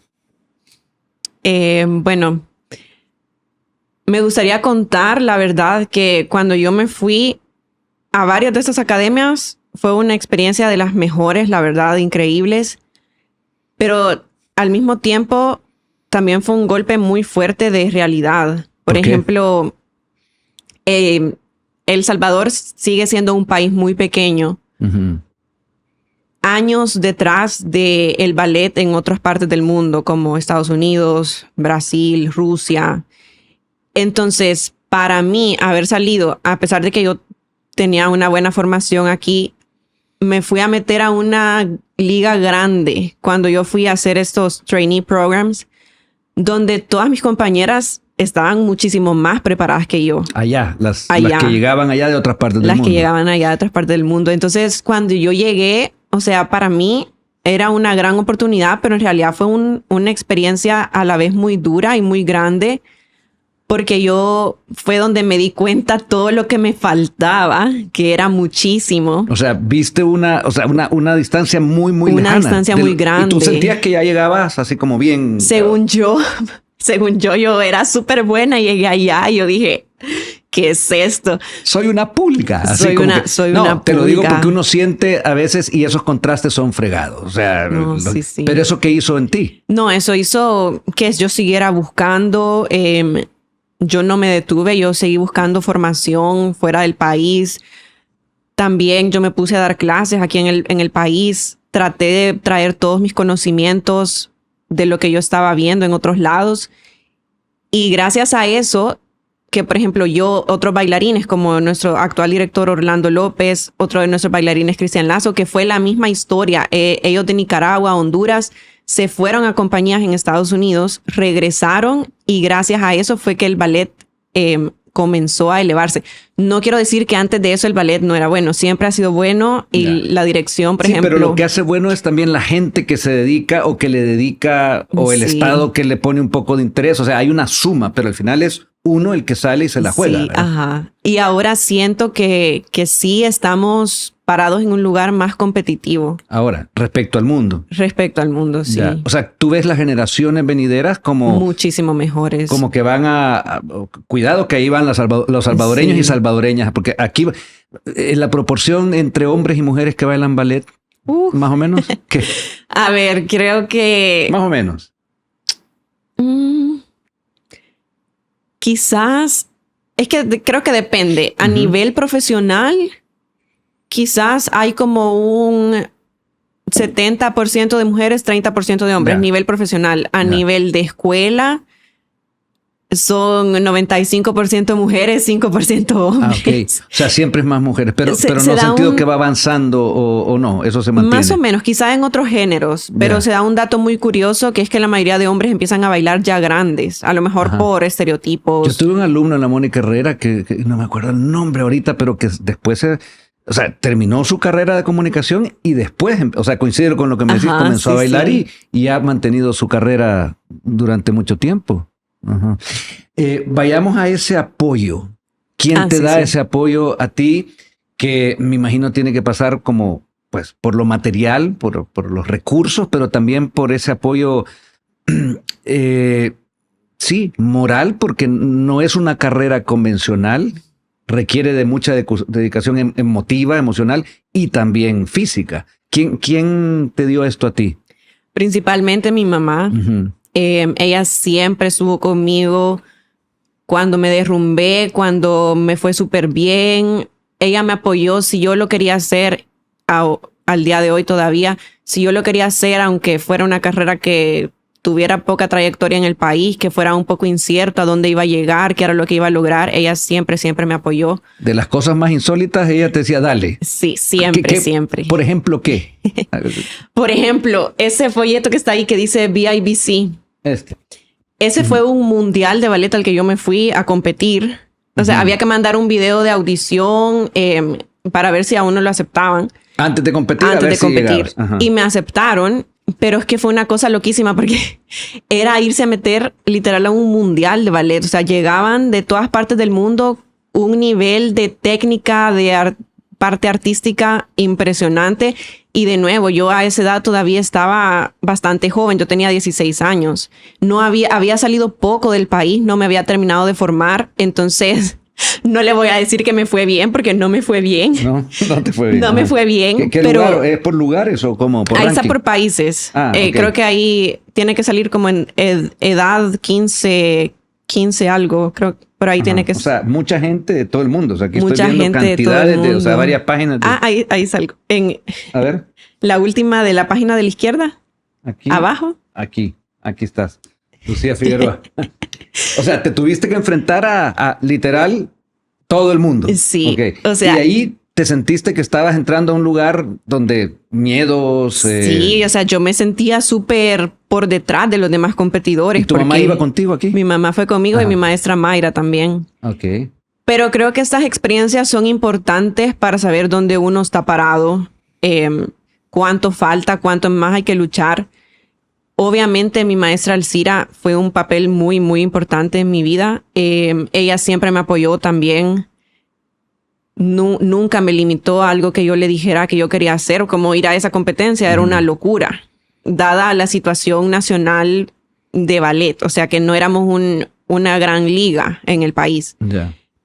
Bueno... Me gustaría contar, la verdad, que cuando yo me fui a varias de estas academias, fue una experiencia de las mejores, la verdad, increíbles. Pero al mismo tiempo, también fue un golpe muy fuerte de realidad. Por ejemplo, El Salvador sigue siendo un país muy pequeño. Uh-huh. Años detrás del ballet en otras partes del mundo, como Estados Unidos, Brasil, Rusia. Entonces, para mí, haber salido, a pesar de que yo tenía una buena formación aquí, me fui a meter a una liga grande cuando yo fui a hacer estos trainee programs, donde todas mis compañeras estaban muchísimo más preparadas que yo. Las que llegaban allá de otras partes del mundo. Las que llegaban allá de otras partes del mundo. Entonces, cuando yo llegué, o sea, para mí era una gran oportunidad, pero en realidad fue una experiencia a la vez muy dura y muy grande, porque fue donde me di cuenta todo lo que me faltaba, que era muchísimo. O sea, viste una distancia muy lejana. Una distancia muy grande. ¿Y tú sentías que ya llegabas así como bien? Según yo era súper buena y llegué allá y yo dije, ¿qué es esto? Soy una pulga. Soy una pulga. Te lo digo porque uno siente a veces y esos contrastes son fregados. O sea, sí. Pero ¿eso qué hizo en ti? No, eso hizo que yo siguiera buscando. Yo no me detuve, yo seguí buscando formación fuera del país. También yo me puse a dar clases aquí en el país. Traté de traer todos mis conocimientos de lo que yo estaba viendo en otros lados. Y gracias a eso, que por ejemplo otros bailarines como nuestro actual director Orlando López, otro de nuestros bailarines Cristian Lazo, que fue la misma historia. Ellos de Nicaragua, Honduras, se fueron a compañías en Estados Unidos, regresaron y gracias a eso fue que el ballet comenzó a elevarse. No quiero decir que antes de eso el ballet no era bueno, siempre ha sido bueno y la dirección, por ejemplo. Pero lo que hace bueno es también la gente que se dedica o que le dedica o el Estado que le pone un poco de interés. O sea, hay una suma, pero al final es uno el que sale y se la juega. Sí, ajá. Y ahora siento que sí estamos parados en un lugar más competitivo. Ahora, respecto al mundo. Respecto al mundo, sí. Ya. O sea, tú ves las generaciones venideras como... muchísimo mejores. Como que van cuidado que ahí van los salvadoreños y salvadoreñas, porque aquí la proporción entre hombres y mujeres que bailan ballet, más o menos, ¿qué? A ver, creo que... Más o menos. Quizás... Es que creo que depende. A nivel profesional... Quizás hay como un 70% de mujeres, 30% de hombres, nivel profesional. A nivel de escuela, son 95% mujeres, 5% hombres. Okay. O sea, siempre es más mujeres, pero no en el sentido que va avanzando o no, eso se mantiene. Más o menos, quizás en otros géneros, pero se da un dato muy curioso que es que la mayoría de hombres empiezan a bailar ya grandes, a lo mejor por estereotipos. Yo tuve un alumno en la Mónica Herrera que no me acuerdo el nombre ahorita, pero que después o sea, terminó su carrera de comunicación y después, o sea, coincide con lo que me decís, comenzó a bailar y ha mantenido su carrera durante mucho tiempo. Vayamos a ese apoyo. ¿Quién te da ese apoyo a ti? Que me imagino tiene que pasar como, pues, por lo material, por los recursos, pero también por ese apoyo, moral, porque no es una carrera convencional. Requiere de mucha dedicación emotiva, emocional y también física. ¿Quién te dio esto a ti? Principalmente mi mamá. Ella siempre estuvo conmigo cuando me derrumbé, cuando me fue súper bien. Ella me apoyó si yo lo quería hacer al día de hoy todavía. Si yo lo quería hacer, aunque fuera una carrera que tuviera poca trayectoria en el país, que fuera un poco incierto a dónde iba a llegar, qué era lo que iba a lograr, ella siempre me apoyó. De las cosas más insólitas, ella te decía, dale. Sí, siempre, siempre. Por ejemplo, ¿qué? Por ejemplo, ese folleto que está ahí que dice BIBC. Ese fue un mundial de ballet al que yo me fui a competir. O sea, había que mandar un video de audición para ver si a uno lo aceptaban. Antes de competir. Y me aceptaron. Pero es que fue una cosa loquísima porque era irse a meter literal a un mundial de ballet. O sea, llegaban de todas partes del mundo, un nivel de técnica, de parte artística impresionante. Y de nuevo, yo a esa edad todavía estaba bastante joven. Yo tenía 16 años. No había salido poco del país, no me había terminado de formar. Entonces... no le voy a decir que me fue bien porque no me fue bien. No te fue bien. No me fue bien. ¿Qué pero lugar? ¿Es por lugares o cómo? ¿Por ahí ranking? Está por países. Okay. Creo que ahí tiene que salir como en edad 15 algo. Creo que por ahí tiene que... O sea, mucha gente de todo el mundo. O sea, aquí mucha estoy viendo cantidades de, o sea, varias páginas. Ahí salgo. A ver. La última de la página de la izquierda. Aquí. Abajo. Aquí estás. Lucía Figueroa. O sea, te tuviste que enfrentar a literal todo el mundo. Sí. Okay. O sea, y ahí te sentiste que estabas entrando a un lugar donde miedos... Sí, o sea, yo me sentía súper por detrás de los demás competidores. ¿Y tu mamá iba contigo aquí? Mi mamá fue conmigo y mi maestra Mayra también. Ok. Pero creo que estas experiencias son importantes para saber dónde uno está parado, cuánto falta, cuánto más hay que luchar. Obviamente mi maestra Alcira fue un papel muy, muy importante en mi vida. Ella siempre me apoyó también. Nunca me limitó a algo que yo le dijera que yo quería hacer, como ir a esa competencia. Era una locura, dada la situación nacional de ballet. O sea, que no éramos una gran liga en el país.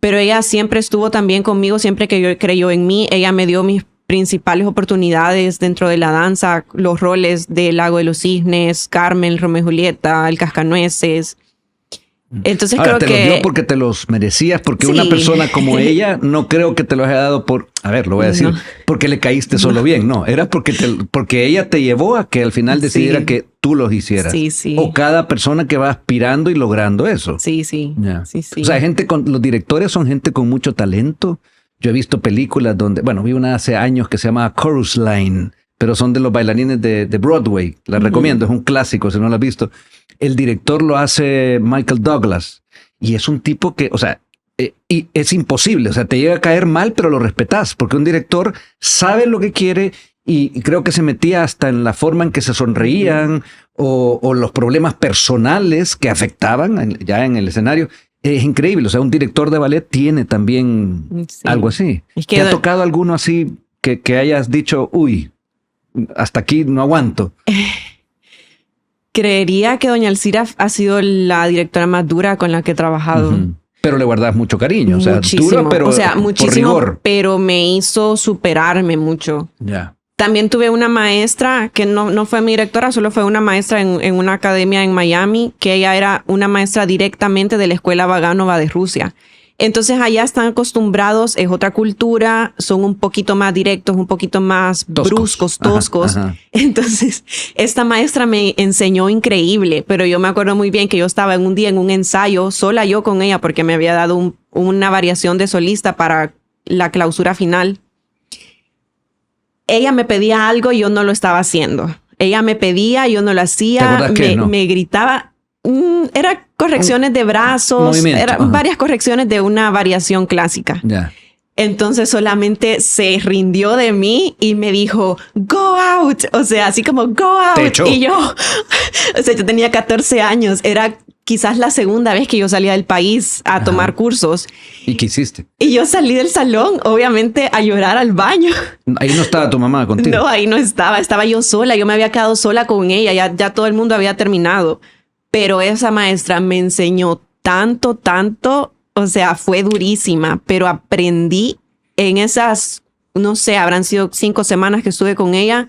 Pero ella siempre estuvo también conmigo, siempre que yo creyó en mí. Ella me dio mis principales oportunidades dentro de la danza, los roles de Lago de los Cisnes, Carmen, Romeo y Julieta, El Cascanueces. Entonces ahora, creo te que... los dio porque te los merecías, porque una persona como ella no creo que te los haya dado por... A ver, lo voy a decir, porque le caíste solo bien. No, era porque ella te llevó a que al final decidiera que tú los hicieras. O cada persona que va aspirando y logrando eso. Sí. O sea, los directores son gente con mucho talento. Yo he visto películas donde, vi una hace años que se llama Chorus Line, pero son de los bailarines de Broadway. La recomiendo, es un clásico si no la has visto. El director lo hace Michael Douglas y es un tipo que, o sea, y es imposible, o sea, te llega a caer mal, pero lo respetas, porque un director sabe lo que quiere y creo que se metía hasta en la forma en que se sonreían o los problemas personales que afectaban ya en el escenario. Es increíble, o sea, un director de ballet tiene también algo así. Es que ¿te ha tocado alguno así que hayas dicho, uy, hasta aquí no aguanto? Creería que doña Alcira ha sido la directora más dura con la que he trabajado. Pero le guardas mucho cariño, o sea, muchísimo. Dura, pero o sea, muchísimo, por rigor. Pero me hizo superarme mucho. Ya. También tuve una maestra que no fue mi directora, solo fue una maestra en una academia en Miami, que ella era una maestra directamente de la escuela Vaganova de Rusia. Entonces allá están acostumbrados, es otra cultura, son un poquito más directos, un poquito más bruscos, toscos. Ajá. Entonces esta maestra me enseñó increíble, pero yo me acuerdo muy bien que yo estaba un día en un ensayo, sola yo con ella, porque me había dado una variación de solista para la clausura final. Ella me pedía algo y yo no lo estaba haciendo. Ella me pedía, yo no lo hacía, me gritaba. Era correcciones de brazos, eran varias correcciones de una variación clásica. Yeah. Entonces solamente se rindió de mí y me dijo, go out. O sea, así como, go out. Te echó. Y yo, o sea, yo tenía 14 años. Era quizás la segunda vez que yo salía del país a tomar cursos. ¿Y qué hiciste? Y yo salí del salón, obviamente, a llorar al baño. Ahí no estaba tu mamá contigo. No, ahí no estaba. Estaba yo sola. Yo me había quedado sola con ella. Ya todo el mundo había terminado. Pero esa maestra me enseñó tanto. O sea, fue durísima. Pero aprendí en esas, no sé, habrán sido 5 semanas que estuve con ella.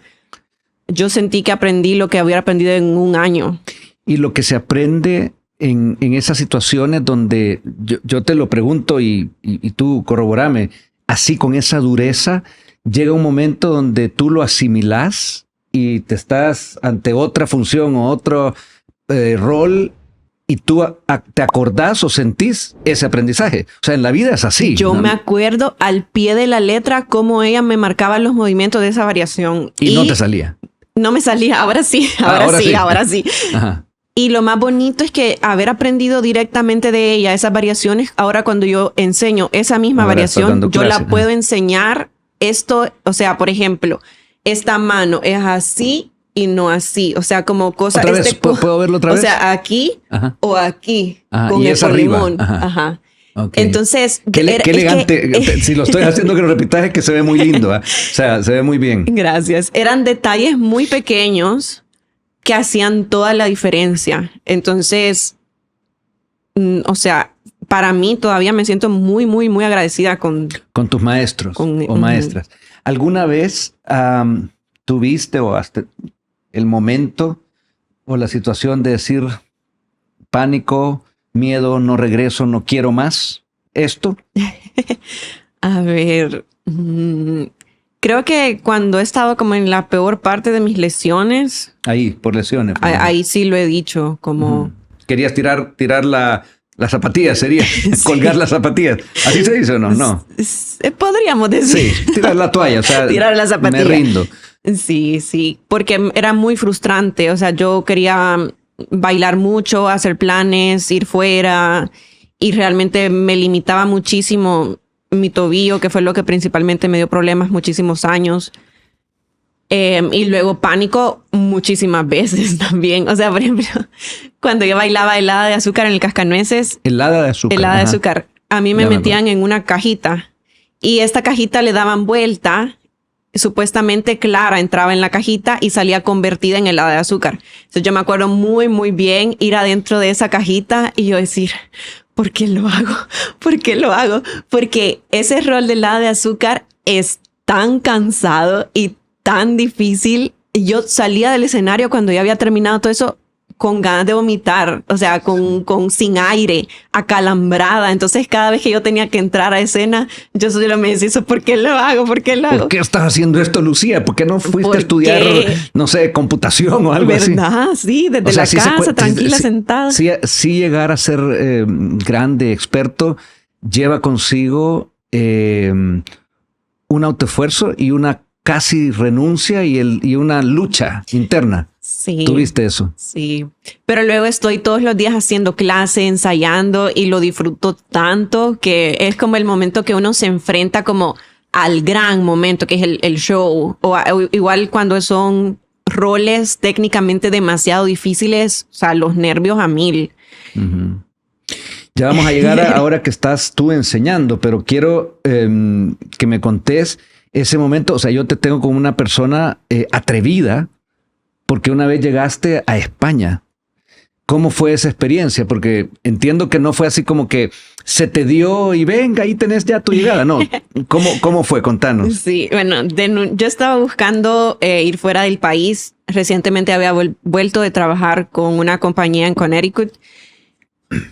Yo sentí que aprendí lo que había aprendido en un año. Y lo que se aprende en esas situaciones donde yo te lo pregunto y tú corroborame, así con esa dureza, llega un momento donde tú lo asimilás y te estás ante otra función o otro rol y tú te acordás o sentís ese aprendizaje. O sea, en la vida es así. Yo me acuerdo al pie de la letra cómo ella me marcaba los movimientos de esa variación. Y no te salía. No me salía, ahora sí. Ajá. Y lo más bonito es que haber aprendido directamente de ella esas variaciones, ahora cuando yo enseño esa misma variación, yo la puedo enseñar esto, o sea, por ejemplo, esta mano es así y no así, o sea, como cosa... ¿Otra vez? ¿Puedo verlo otra vez? O sea, aquí o aquí, con el polimón. Ajá. Okay. Entonces... Qué elegante. Si lo estoy haciendo que lo repitas es que se ve muy lindo. O sea, se ve muy bien. Gracias. Eran detalles muy pequeños que hacían toda la diferencia. Entonces, o sea, para mí todavía me siento muy agradecida con tus maestros o maestras. ¿Alguna vez tuviste o hasta el momento o la situación de decir pánico, miedo, no regreso, no quiero más esto? A ver, creo que cuando he estado como en la peor parte de mis lesiones. Ahí, por lesiones. Ahí sí lo he dicho, como... ¿Querías tirar las zapatillas? ¿Sería colgar las zapatillas? ¿Así se dice o no? No. Podríamos decir. Sí, tirar la toalla, o sea, tirar la zapatilla. Me rindo. Sí, porque era muy frustrante. O sea, yo quería bailar mucho, hacer planes, ir fuera y realmente me limitaba muchísimo mi tobillo, que fue lo que principalmente me dio problemas muchísimos años. Y luego pánico muchísimas veces también. O sea, por ejemplo, cuando yo bailaba helada de azúcar en el Cascanueces. Helada de azúcar. Helada de azúcar. A mí me metían en una cajita y esta cajita le daban vuelta. Supuestamente Clara entraba en la cajita y salía convertida en helada de azúcar. Entonces yo me acuerdo muy bien ir adentro de esa cajita y yo decir, ¿por qué lo hago? ¿Por qué lo hago? Porque ese rol de helada de azúcar es tan cansado y tan difícil. Yo salía del escenario cuando ya había terminado todo eso con ganas de vomitar, o sea, sin aire, acalambrada. Entonces, cada vez que yo tenía que entrar a escena, yo solo me decía eso, ¿por qué lo hago? ¿Por qué lo hago? ¿Por qué estás haciendo esto, Lucía? ¿Por qué no fuiste a estudiar, no sé, computación o algo así? ¿Verdad? Sí, desde la casa, tranquila, sentada. Sí, llegar a ser grande, experto, lleva consigo un autoesfuerzo y una casi renuncia y una lucha interna. Sí. ¿Tuviste eso? Sí. Pero luego estoy todos los días haciendo clase, ensayando y lo disfruto tanto que es como el momento que uno se enfrenta como al gran momento que es el show. O igual cuando son roles técnicamente demasiado difíciles, o sea, los nervios a 1000. Uh-huh. Ya vamos a llegar ahora que estás tú enseñando, pero quiero que me contés ese momento. O sea, yo te tengo como una persona atrevida porque una vez llegaste a España. ¿Cómo fue esa experiencia? Porque entiendo que no fue así como que se te dio y venga, ahí tenés ya tu llegada. No, ¿cómo fue? Contanos. Sí, bueno, yo estaba buscando ir fuera del país. Recientemente había vuelto de trabajar con una compañía en Connecticut.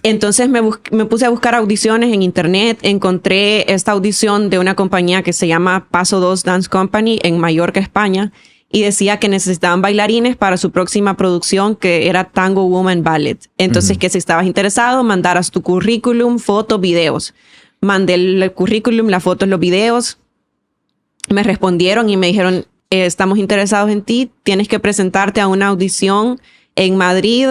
Entonces me puse a buscar audiciones en internet. Encontré esta audición de una compañía que se llama Paso 2 Dance Company en Mallorca, España. Y decía que necesitaban bailarines para su próxima producción, que era Tango Woman Ballet. Entonces, que si estabas interesado, mandaras tu currículum, fotos, videos. Mandé el currículum, las fotos, los videos. Me respondieron y me dijeron, estamos interesados en ti. Tienes que presentarte a una audición en Madrid.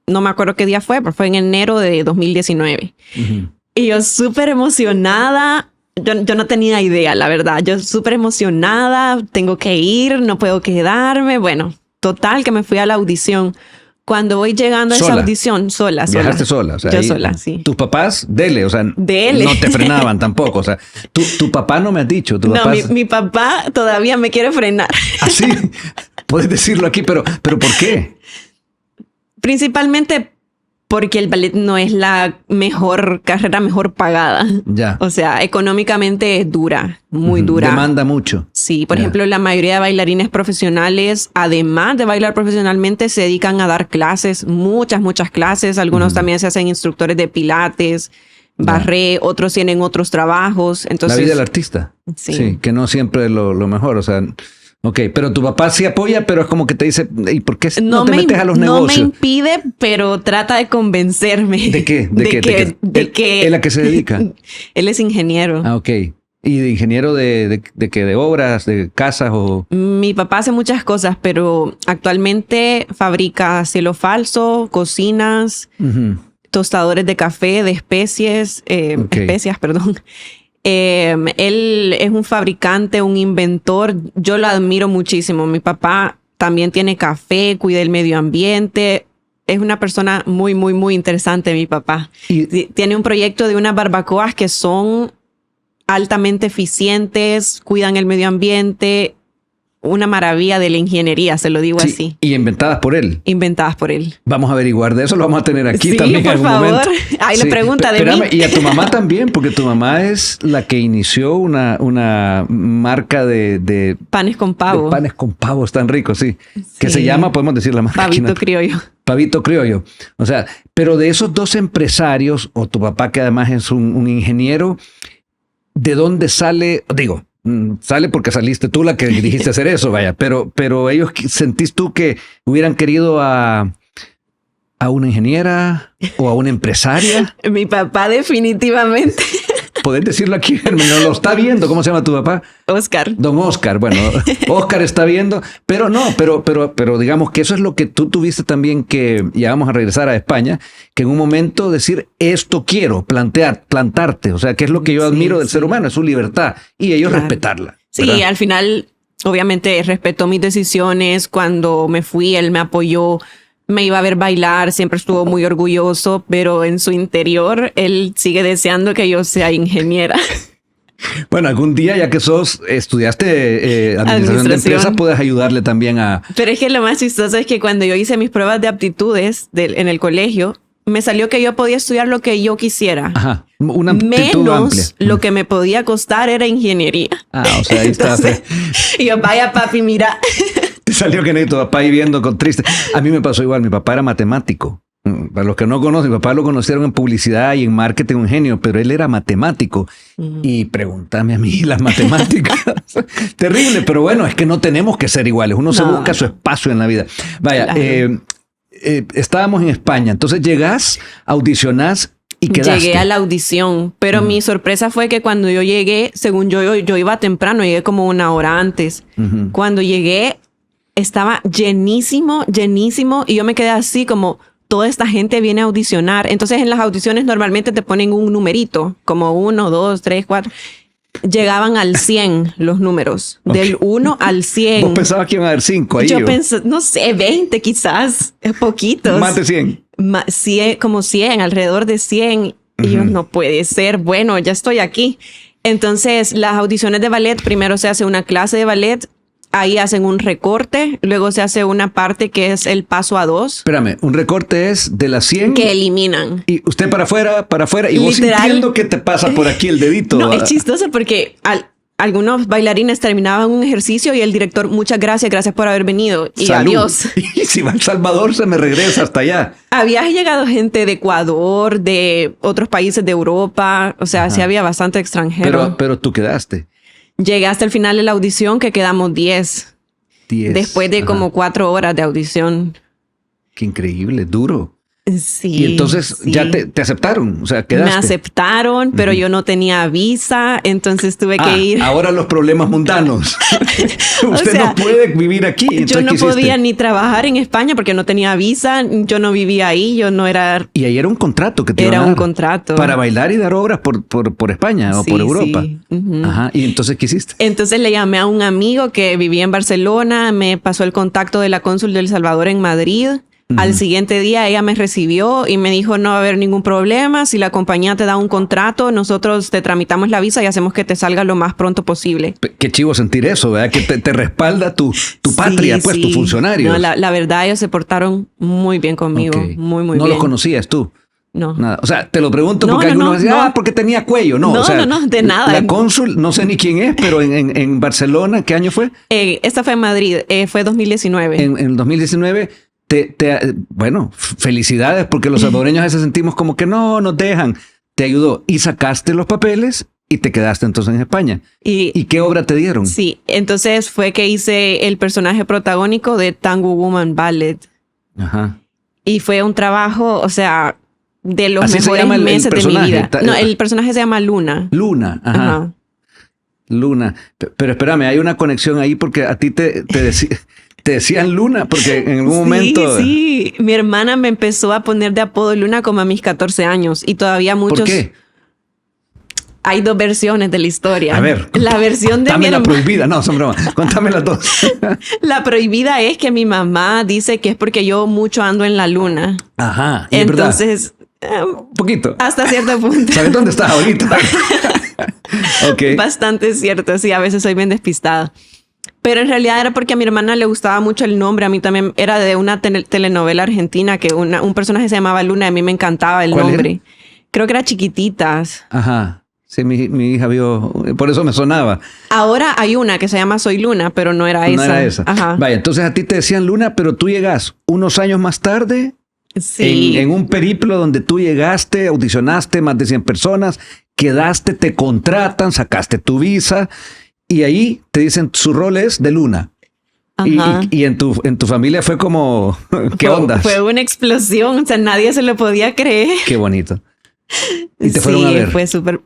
No me acuerdo qué día fue, pero fue en enero de 2019. Uh-huh. Y yo súper emocionada. Yo no tenía idea, la verdad. Yo súper emocionada, tengo que ir, no puedo quedarme. Bueno, total que me fui a la audición. Cuando voy llegando a esa audición, sola. ¿Viajaste sola? O sea, yo sola, sí. ¿Tus papás? Dele, o sea, dele. No te frenaban tampoco. O sea, tu papá no me has dicho. No, mi papá todavía me quiere frenar. ¿Ah, sí? Puedes decirlo aquí, pero ¿por qué? Principalmente porque el ballet no es la mejor carrera, mejor pagada. Ya. O sea, económicamente es dura, muy dura. Demanda mucho. Sí, por ejemplo, la mayoría de bailarines profesionales, además de bailar profesionalmente, se dedican a dar clases, muchas clases. Algunos también se hacen instructores de pilates, barré, otros tienen otros trabajos. Entonces, la vida del artista. Sí, que no siempre es lo mejor, o sea... Ok, pero tu papá sí apoya, pero es como que te dice, ¿y por qué no te metes a los negocios? No me impide, pero trata de convencerme. ¿De qué? ¿De qué? ¿Él a qué se dedica? Él es ingeniero. Ah, ok. ¿Y de ingeniero de qué? ¿De obras, de casas o...? Mi papá hace muchas cosas, pero actualmente fabrica cielo falso, cocinas, tostadores de café, de especias, perdón. Él es un fabricante, un inventor. Yo lo admiro muchísimo. Mi papá también tiene café, cuida el medio ambiente. Es una persona muy, muy, muy interesante, mi papá. Tiene un proyecto de unas barbacoas que son altamente eficientes, cuidan el medio ambiente. Una maravilla de la ingeniería, se lo digo así. Y inventadas por él. Inventadas por él. Vamos a averiguar de eso, lo vamos a tener aquí también por en algún favor. momento. Ahí le pregunta de mí. Y a tu mamá también, porque tu mamá es la que inició una marca de panes con pavo. De panes con pavo, están ricos, sí. Que se llama, podemos decir la marca. Pavito Criollo. Pavito Criollo. O sea, pero de esos dos empresarios, o tu papá que además es un ingeniero, ¿de dónde sale? Digo, sale porque saliste tú la que dijiste hacer eso, vaya. Pero ellos, ¿sentís tú que hubieran querido a una ingeniera o a una empresaria? Mi papá definitivamente. Podés decirlo aquí, hermano, lo está viendo. ¿Cómo se llama tu papá? Oscar. Don Oscar. Bueno, Oscar está viendo, pero no, pero digamos que eso es lo que tú tuviste también que, ya vamos a regresar a España, que en un momento decir, esto quiero, plantarte. O sea, que es lo que yo admiro del ser humano, es su libertad y ellos respetarla. Sí, ¿verdad? Al final, obviamente, respetó mis decisiones. Cuando me fui, él me apoyó. Me iba a ver bailar, siempre estuvo muy orgulloso, pero en su interior él sigue deseando que yo sea ingeniera. Bueno, algún día, ya que estudiaste administración de empresas, puedes ayudarle también a... Pero es que lo más chistoso es que cuando yo hice mis pruebas de aptitudes en el colegio, me salió que yo podía estudiar lo que yo quisiera. Ajá, una aptitud amplia. Lo que me podía costar era ingeniería. Ah, o sea, ahí está. Y yo, vaya papi, mira... Te salió que tu papá ahí viendo con triste. A mí me pasó igual, mi papá era matemático. Para los que no conocen, mi papá lo conocieron en publicidad y en marketing, un genio, pero él era matemático. Y pregúntame a mí las matemáticas. Terrible, pero bueno, es que no tenemos que ser iguales. Uno se busca su espacio en la vida. Vaya, claro. Estábamos en España, entonces llegás, audicionás Y quedaste. Llegué a la audición, pero mi sorpresa fue que cuando yo llegué, según yo iba temprano, llegué como una hora antes. Cuando llegué, estaba llenísimo, llenísimo, y yo me quedé así como, toda esta gente viene a audicionar. Entonces en las audiciones normalmente te ponen un numerito, como 1, 2, 3, 4. Llegaban al 100 los números, del 1 al 100. ¿Vos pensabas que iban a haber 5 ahí? Yo pensé, no sé, 20 quizás, poquitos. Más de 100. 100, como 100, alrededor de 100. Y yo, no puede ser, bueno, ya estoy aquí. Entonces, las audiciones de ballet, primero se hace una clase de ballet, ahí hacen un recorte, luego se hace una parte que es el paso a 2. Espérame, un recorte es de las 100. Que eliminan. Y usted para afuera, y vos Literal. sintiendo que te pasa por aquí el dedito. No, es chistoso porque algunos bailarines terminaban un ejercicio y el director, muchas gracias por haber venido. Y Salud. adiós. Y si va a El Salvador, se me regresa hasta allá. Había llegado gente de Ecuador, de otros países de Europa. O sea, sí había bastante extranjero. Pero tú quedaste. Llegué hasta el final de la audición que quedamos 10. 10. Después de como 4 horas de audición. Qué increíble, duro. Sí. Y entonces ya te aceptaron, o sea, quedaste. Me aceptaron, pero yo no tenía visa, entonces tuve que ir. Ahora los problemas mundanos. Usted no puede vivir aquí. Yo no podía ni trabajar en España porque no tenía visa, yo no vivía ahí, yo no era... Y ahí era un contrato que te iban a dar. Era un contrato. Para bailar y dar obras por España o por Europa. Sí. Ajá. ¿Y entonces qué hiciste? Entonces le llamé a un amigo que vivía en Barcelona, me pasó el contacto de la cónsul de El Salvador en Madrid. Al siguiente día ella me recibió y me dijo no va a haber ningún problema. Si la compañía te da un contrato, nosotros te tramitamos la visa y hacemos que te salga lo más pronto posible. Qué chivo sentir eso, ¿verdad? Que te respalda tu patria, pues, tu funcionario. No, la verdad, ellos se portaron muy bien conmigo. Okay. Muy bien. ¿No los conocías tú? No. Nada. O sea, te lo pregunto porque algunos decían, porque tenía cuello. No, o sea, de nada. La cónsul, no sé ni quién es, pero en Barcelona, ¿qué año fue? Esta fue en Madrid, fue 2019. En el 2019... Bueno, felicidades porque los salvadoreños a veces sentimos como que no nos dejan. Te ayudó y sacaste los papeles y te quedaste entonces en España. ¿Y qué obra te dieron? Sí, entonces fue que hice el personaje protagónico de Tango Woman Ballet. Ajá. Y fue un trabajo, o sea, de los ¿Así mejores se llama meses de mi vida. No, el personaje se llama Luna. Luna, ajá. Luna. Pero espérame, hay una conexión ahí porque a ti te decían Luna, porque en algún momento... Sí, mi hermana me empezó a poner de apodo Luna como a mis 14 años y todavía muchos... ¿Por qué? Hay 2 versiones de la historia. A ver. La versión de mi hermana... la prohibida. No, son bromas. Contame las 2. La prohibida es que mi mamá dice que es porque yo mucho ando en la luna. Ajá. ¿Y entonces... Un poquito. Hasta cierto punto. ¿Sabes dónde estás ahorita? Okay. Bastante cierto. Sí, a veces soy bien despistada. Pero en realidad era porque a mi hermana le gustaba mucho el nombre. A mí también era de una telenovela argentina que un personaje se llamaba Luna y a mí me encantaba el nombre. Era? Creo que era Chiquititas. Ajá. Sí, mi hija vio... Por eso me sonaba. Ahora hay una que se llama Soy Luna, pero no era esa. No era esa. Ajá. Vaya, entonces a ti te decían Luna, pero tú llegas unos años más tarde... Sí. En un periplo donde tú llegaste, audicionaste más de 100 personas, quedaste, te contratan, sacaste tu visa y ahí te dicen su rol es de Luna. Y en tu familia fue como, ¿qué onda? Fue una explosión, o sea, nadie se lo podía creer. Qué bonito. Y te fueron a ver. Fue súper...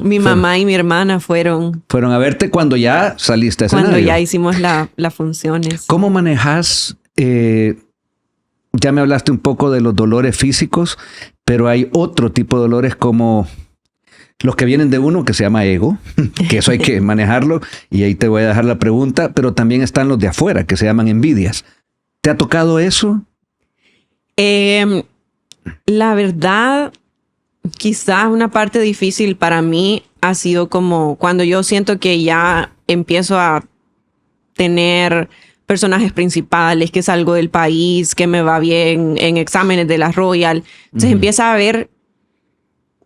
Mi mamá y mi hermana fueron. Fueron a verte cuando ya saliste a escenario. Cuando ya hicimos las funciones. ¿Cómo manejas... Ya me hablaste un poco de los dolores físicos, pero hay otro tipo de dolores como los que vienen de uno, que se llama ego, que eso hay que manejarlo, y ahí te voy a dejar la pregunta, pero también están los de afuera, que se llaman envidias. ¿Te ha tocado eso? La verdad, quizás una parte difícil para mí ha sido como cuando yo siento que ya empiezo a tener... personajes principales, que salgo del país, que me va bien en exámenes de la Royal. Entonces empieza a haber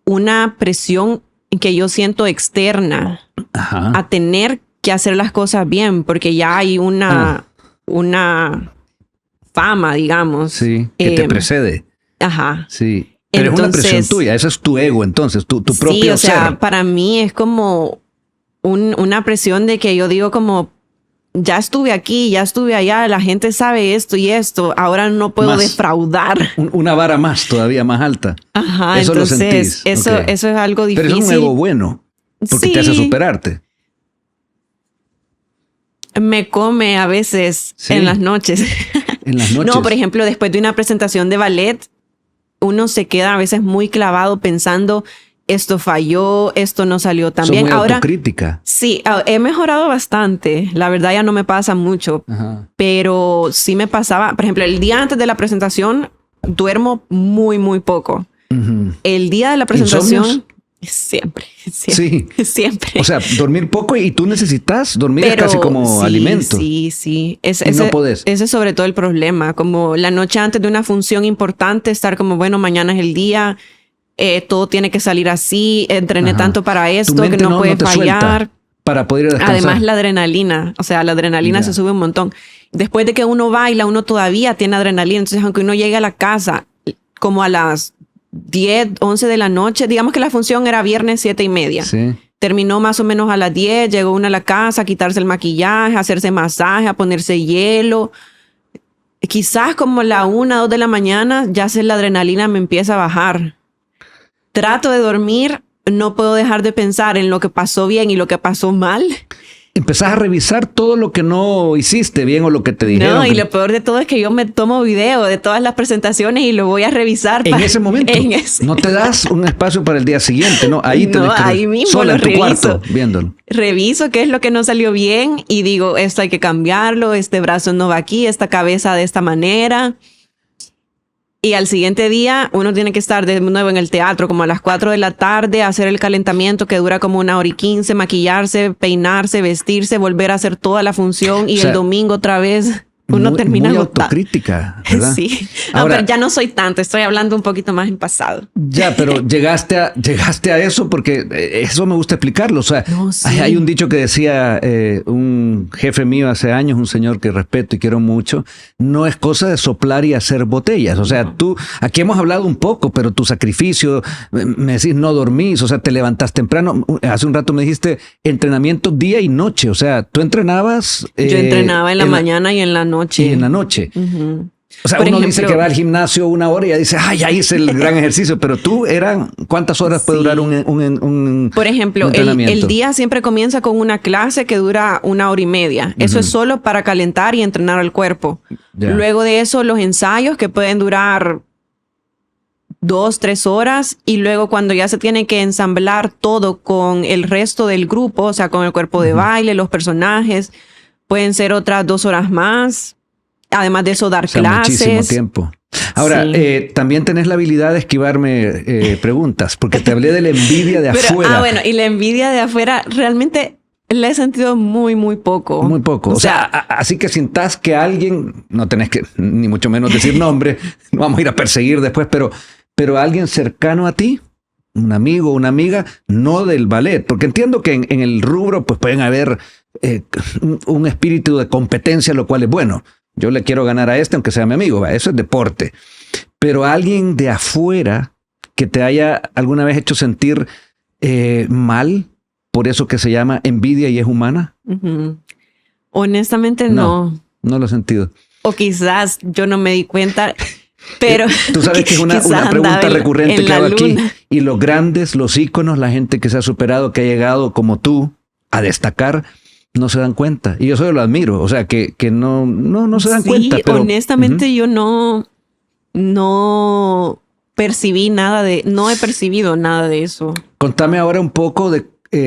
una presión que yo siento externa a tener que hacer las cosas bien, porque ya hay una fama, digamos. Sí, que te precede. Ajá. Sí. Pero entonces, es una presión tuya, eso es tu ego, entonces, tu propio ser. Sí, o sea, para mí es como una presión de que yo digo como, ya estuve aquí, ya estuve allá, la gente sabe esto y esto, ahora no puedo Más, defraudar. Una vara más, todavía más alta. Ajá, Eso entonces lo sentís. eso Ok. es algo difícil. Pero es un ego bueno, porque te hace Sí. superarte. Me come a veces Sí. en las noches. En las noches. No, por ejemplo, después de una presentación de ballet, uno se queda a veces muy clavado pensando, esto falló, esto no salió tan Sos bien. muy Ahora, autocrítica. sí, he mejorado bastante. La verdad ya no me pasa mucho, Ajá. pero sí me pasaba. Por ejemplo, el día antes de la presentación duermo muy, muy poco. Ujú. El día de la presentación, ¿Insomnios? siempre, Sí. siempre. O sea, dormir poco y tú necesitas dormir, es Pero casi como sí, alimento. Sí. Y no podés. Ese es sobre todo el problema. Como la noche antes de una función importante, estar como, bueno, mañana es el día, todo tiene que salir así, entrené Ajá. tanto para Tu esto mente que no puede te suelta fallar. para poder ir a descansar. Además, la adrenalina, o sea, la adrenalina Ya. se sube un montón. Después de que uno baila, uno todavía tiene adrenalina. Entonces, aunque uno llegue a la casa como a las 10, 11 de la noche, digamos que la función era viernes 7:30. Sí. Terminó más o menos a las 10, llegó uno a la casa a quitarse el maquillaje, a hacerse masaje, a ponerse hielo. Quizás como la 1, 2 de la mañana, ya la adrenalina me empieza a bajar. Trato de dormir, no puedo dejar de pensar en lo que pasó bien y lo que pasó mal. Empezás a revisar todo lo que no hiciste bien o lo que te dijeron. No, y lo peor de todo es que yo me tomo video de todas las presentaciones y lo voy a revisar. En ese momento. En ese- No te das un espacio para el día siguiente, ¿no? Ahí tenés No, que ahí mismo sola lo en tu reviso. cuarto, viéndolo. Reviso qué es lo que no salió bien y digo, esto hay que cambiarlo, este brazo no va aquí, esta cabeza de esta manera. Y al siguiente día uno tiene que estar de nuevo en el teatro como a las 4 de la tarde, hacer el calentamiento que dura como 1 hora y 15, maquillarse, peinarse, vestirse, volver a hacer toda la función y O sea, el domingo otra vez uno termina muy agotado. autocrítica, ¿verdad? Sí. No, Ahora, pero ya no soy tanto, estoy hablando un poquito más en pasado. ya, pero llegaste a eso porque eso me gusta explicarlo. O sea, No, sí. hay un dicho que decía un jefe mío hace años, un señor que respeto y quiero mucho, no es cosa de soplar y hacer botellas. O sea, tú, aquí hemos hablado un poco, pero tu sacrificio, me decís no dormís, o sea, te levantás temprano. Hace un rato me dijiste entrenamiento día y noche. O sea, tú entrenabas. Yo entrenaba en la mañana y en la noche. Y en la noche. Ujú. O sea, Por uno ejemplo, dice que va al gimnasio 1 hora y ya dice, ay, ya hice el gran ejercicio, pero tú ¿cuántas horas puede Sí. durar un Por ejemplo, el día siempre comienza con una clase que dura 1 hora y media. Eso es solo para calentar y entrenar al cuerpo. Ya. Luego de eso, los ensayos que pueden durar 2, 3 horas. Y luego cuando ya se tiene que ensamblar todo con el resto del grupo, o sea, con el cuerpo de baile, los personajes, pueden ser otras 2 horas más. Además de eso, dar O sea, clases. muchísimo tiempo. Ahora, Sí. también tenés la habilidad de esquivarme preguntas, porque te hablé de la envidia de Pero, afuera. bueno, y la envidia de afuera realmente la he sentido muy, muy poco. Muy poco. O sea, así que sintas que alguien, no tenés que ni mucho menos decir nombre, no vamos a ir a perseguir después, pero alguien cercano a ti, un amigo, una amiga, no del ballet, porque entiendo que en el rubro pues pueden haber un espíritu de competencia, lo cual es bueno. Yo le quiero ganar a este aunque sea mi amigo, eso es deporte. Pero alguien de afuera que te haya alguna vez hecho sentir mal por eso que se llama envidia y es humana. Ujú. Honestamente no. No lo he sentido. O quizás yo no me di cuenta, pero... Tú sabes que es una quizás pregunta andaba recurrente en que la hago aquí. luna. Y los grandes, los íconos, la gente que se ha superado, que ha llegado como tú a destacar, no se dan cuenta. Y yo solo lo admiro. O sea, que no se dan Sí, cuenta. Pero, honestamente yo no percibí nada no he percibido nada de eso. Contame ahora un poco de,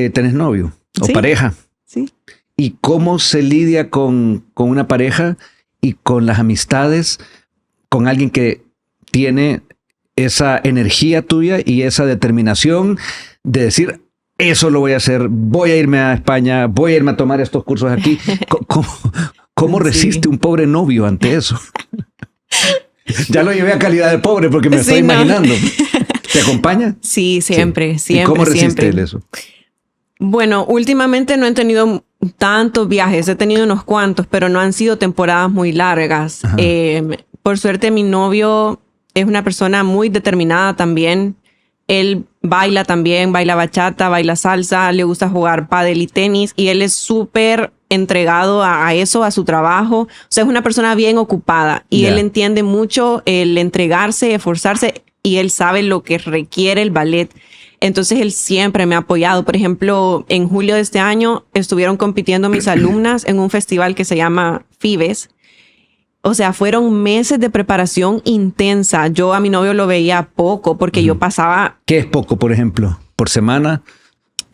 ¿tenés novio o Sí. pareja? Sí. ¿Y cómo se lidia con una pareja y con las amistades, con alguien que tiene esa energía tuya y esa determinación de decir, eso lo voy a hacer, voy a irme a España, voy a irme a tomar estos cursos aquí? ¿Cómo resiste un pobre novio ante eso? Ya lo llevé a calidad de pobre porque me Sí, estoy no. imaginando. ¿Te acompaña? Sí, siempre. ¿Y cómo resiste siempre. él eso? Bueno, últimamente no he tenido tantos viajes, he tenido unos cuantos, pero no han sido temporadas muy largas. Ajá. Por suerte, mi novio es una persona muy determinada también. Él baila también, baila bachata, baila salsa, le gusta jugar pádel y tenis, y él es súper entregado a eso, a su trabajo. O sea, es una persona bien ocupada y él entiende mucho el entregarse, esforzarse, y él sabe lo que requiere el ballet. Entonces él siempre me ha apoyado. Por ejemplo, en julio de este año estuvieron compitiendo mis alumnas en un festival que se llama FIBES. O sea, fueron meses de preparación intensa. Yo a mi novio lo veía poco porque yo pasaba... ¿Qué es poco, por ejemplo? ¿Por semana?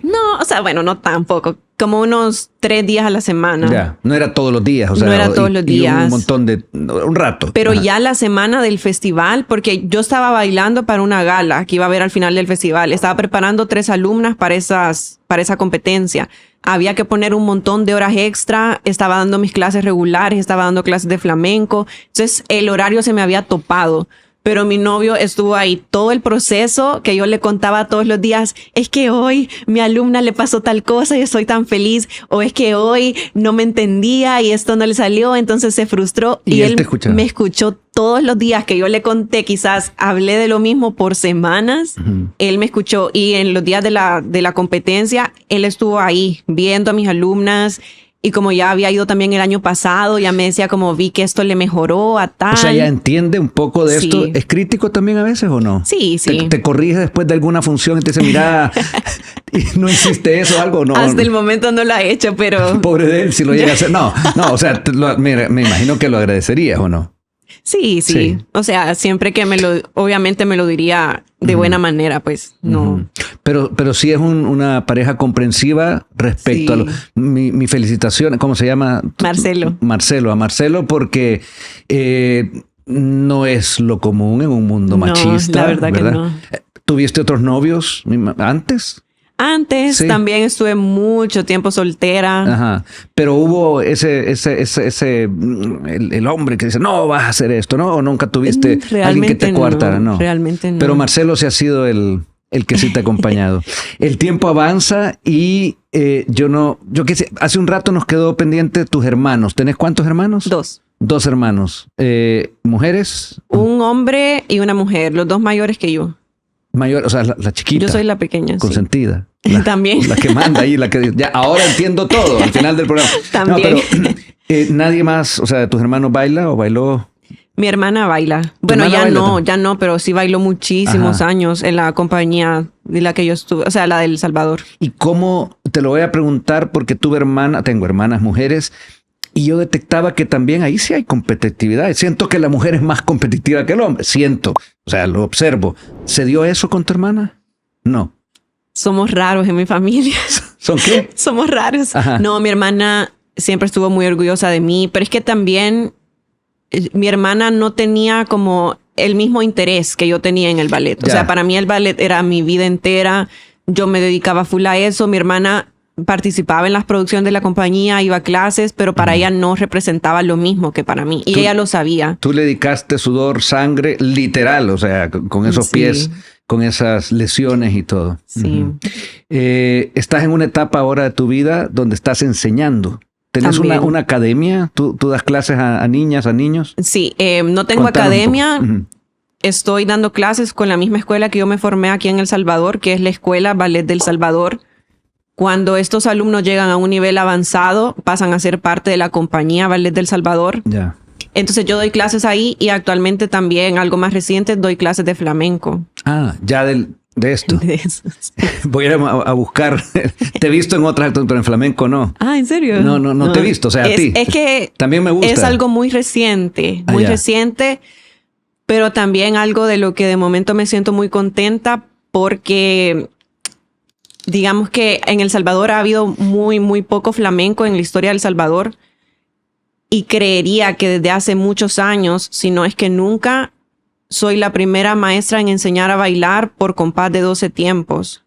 No, o sea, bueno, no tan poco. Como unos 3 días a la semana. Ya, no era todos los días. O sea, no era todos los días. Un montón de... Un rato. Pero ya la semana del festival, porque yo estaba bailando para una gala que iba a haber al final del festival. Estaba preparando 3 alumnas para esa competencia. Había que poner un montón de horas extra. Estaba dando mis clases regulares, estaba dando clases de flamenco. Entonces el horario se me había topado. Pero mi novio estuvo ahí todo el proceso, que yo le contaba todos los días. Es que hoy mi alumna le pasó tal cosa y estoy tan feliz. O es que hoy no me entendía y esto no le salió, entonces se frustró. Y él me escuchó todos los días que yo le conté. Quizás hablé de lo mismo por semanas. Él me escuchó, y en los días de la competencia, él estuvo ahí viendo a mis alumnas. Y como ya había ido también el año pasado, ya me decía como vi que esto le mejoró a tal. O sea, ya entiende un poco de esto. ¿Es crítico también a veces o no? Sí, sí. ¿Te corrige después de alguna función y te dice, mira, no hiciste eso o algo? No. Hasta el momento no lo ha hecho, pero... Pobre de él si lo llega a hacer. No, o sea, me imagino que lo agradecerías o no. Sí. O sea, siempre que obviamente me lo diría de buena manera, pues no. Pero sí es una pareja comprensiva respecto a mi felicitación. ¿Cómo se llama? Marcelo. A Marcelo, porque no es lo común en un mundo machista. La verdad que no. ¿Tuviste otros novios antes? Antes también estuve mucho tiempo soltera. Ajá. Pero hubo el hombre que dice, no, vas a hacer esto, ¿no? ¿O nunca tuviste alguien que te coartara? No, realmente no. Pero Marcelo sí ha sido el que sí te ha acompañado. El tiempo avanza y hace un rato nos quedó pendiente tus hermanos. ¿Tenés cuántos hermanos? 2. 2 hermanos. ¿Mujeres? Un hombre y una mujer, los 2 mayores que yo. Mayor, o sea, la chiquita. Yo soy la pequeña. Consentida. También. La que manda ahí, la que ya ahora entiendo todo al final del programa. También. No, pero nadie más, o sea, ¿de tus hermanos baila o bailó? Mi hermana baila. Bueno, ya no, pero sí bailó muchísimos años en la compañía de la que yo estuve, o sea, la del Salvador. ¿Y cómo? Te lo voy a preguntar porque tengo hermanas mujeres. Y yo detectaba que también ahí sí hay competitividad. Siento que la mujer es más competitiva que el hombre. O sea, lo observo. ¿Se dio eso con tu hermana? No. Somos raros en mi familia. ¿Son qué? Somos raros. Ajá. No, mi hermana siempre estuvo muy orgullosa de mí, pero es que también mi hermana no tenía como el mismo interés que yo tenía en el ballet. O sea, para mí el ballet era mi vida entera. Yo me dedicaba full a eso. Mi hermana participaba en las producciones de la compañía, iba a clases, pero para ella no representaba lo mismo que para mí. Y ella lo sabía. Tú le dedicaste sudor, sangre, literal, o sea, con esos pies, con esas lesiones y todo. Sí. Estás en una etapa ahora de tu vida donde estás enseñando. ¿Tenés una academia? ¿Tú das clases a niñas, a niños? Sí, no tengo academia. Estoy dando clases con la misma escuela que yo me formé aquí en El Salvador, que es la Escuela Ballet del Salvador. Cuando estos alumnos llegan a un nivel avanzado, pasan a ser parte de la compañía Ballet del Salvador. Ya. Entonces yo doy clases ahí y actualmente también, algo más reciente, doy clases de flamenco. Ah, ya de esto. De eso, sí. Voy a buscar. Te he visto en otras, pero en flamenco no. Ah, ¿en serio? No te he visto, o sea, a ti. Es que también me gusta. Es algo muy reciente, reciente, pero también algo de lo que de momento me siento muy contenta porque... Digamos que en El Salvador ha habido muy, muy poco flamenco en la historia de El Salvador y creería que desde hace muchos años, si no es que nunca, soy la primera maestra en enseñar a bailar por compás de 12 tiempos.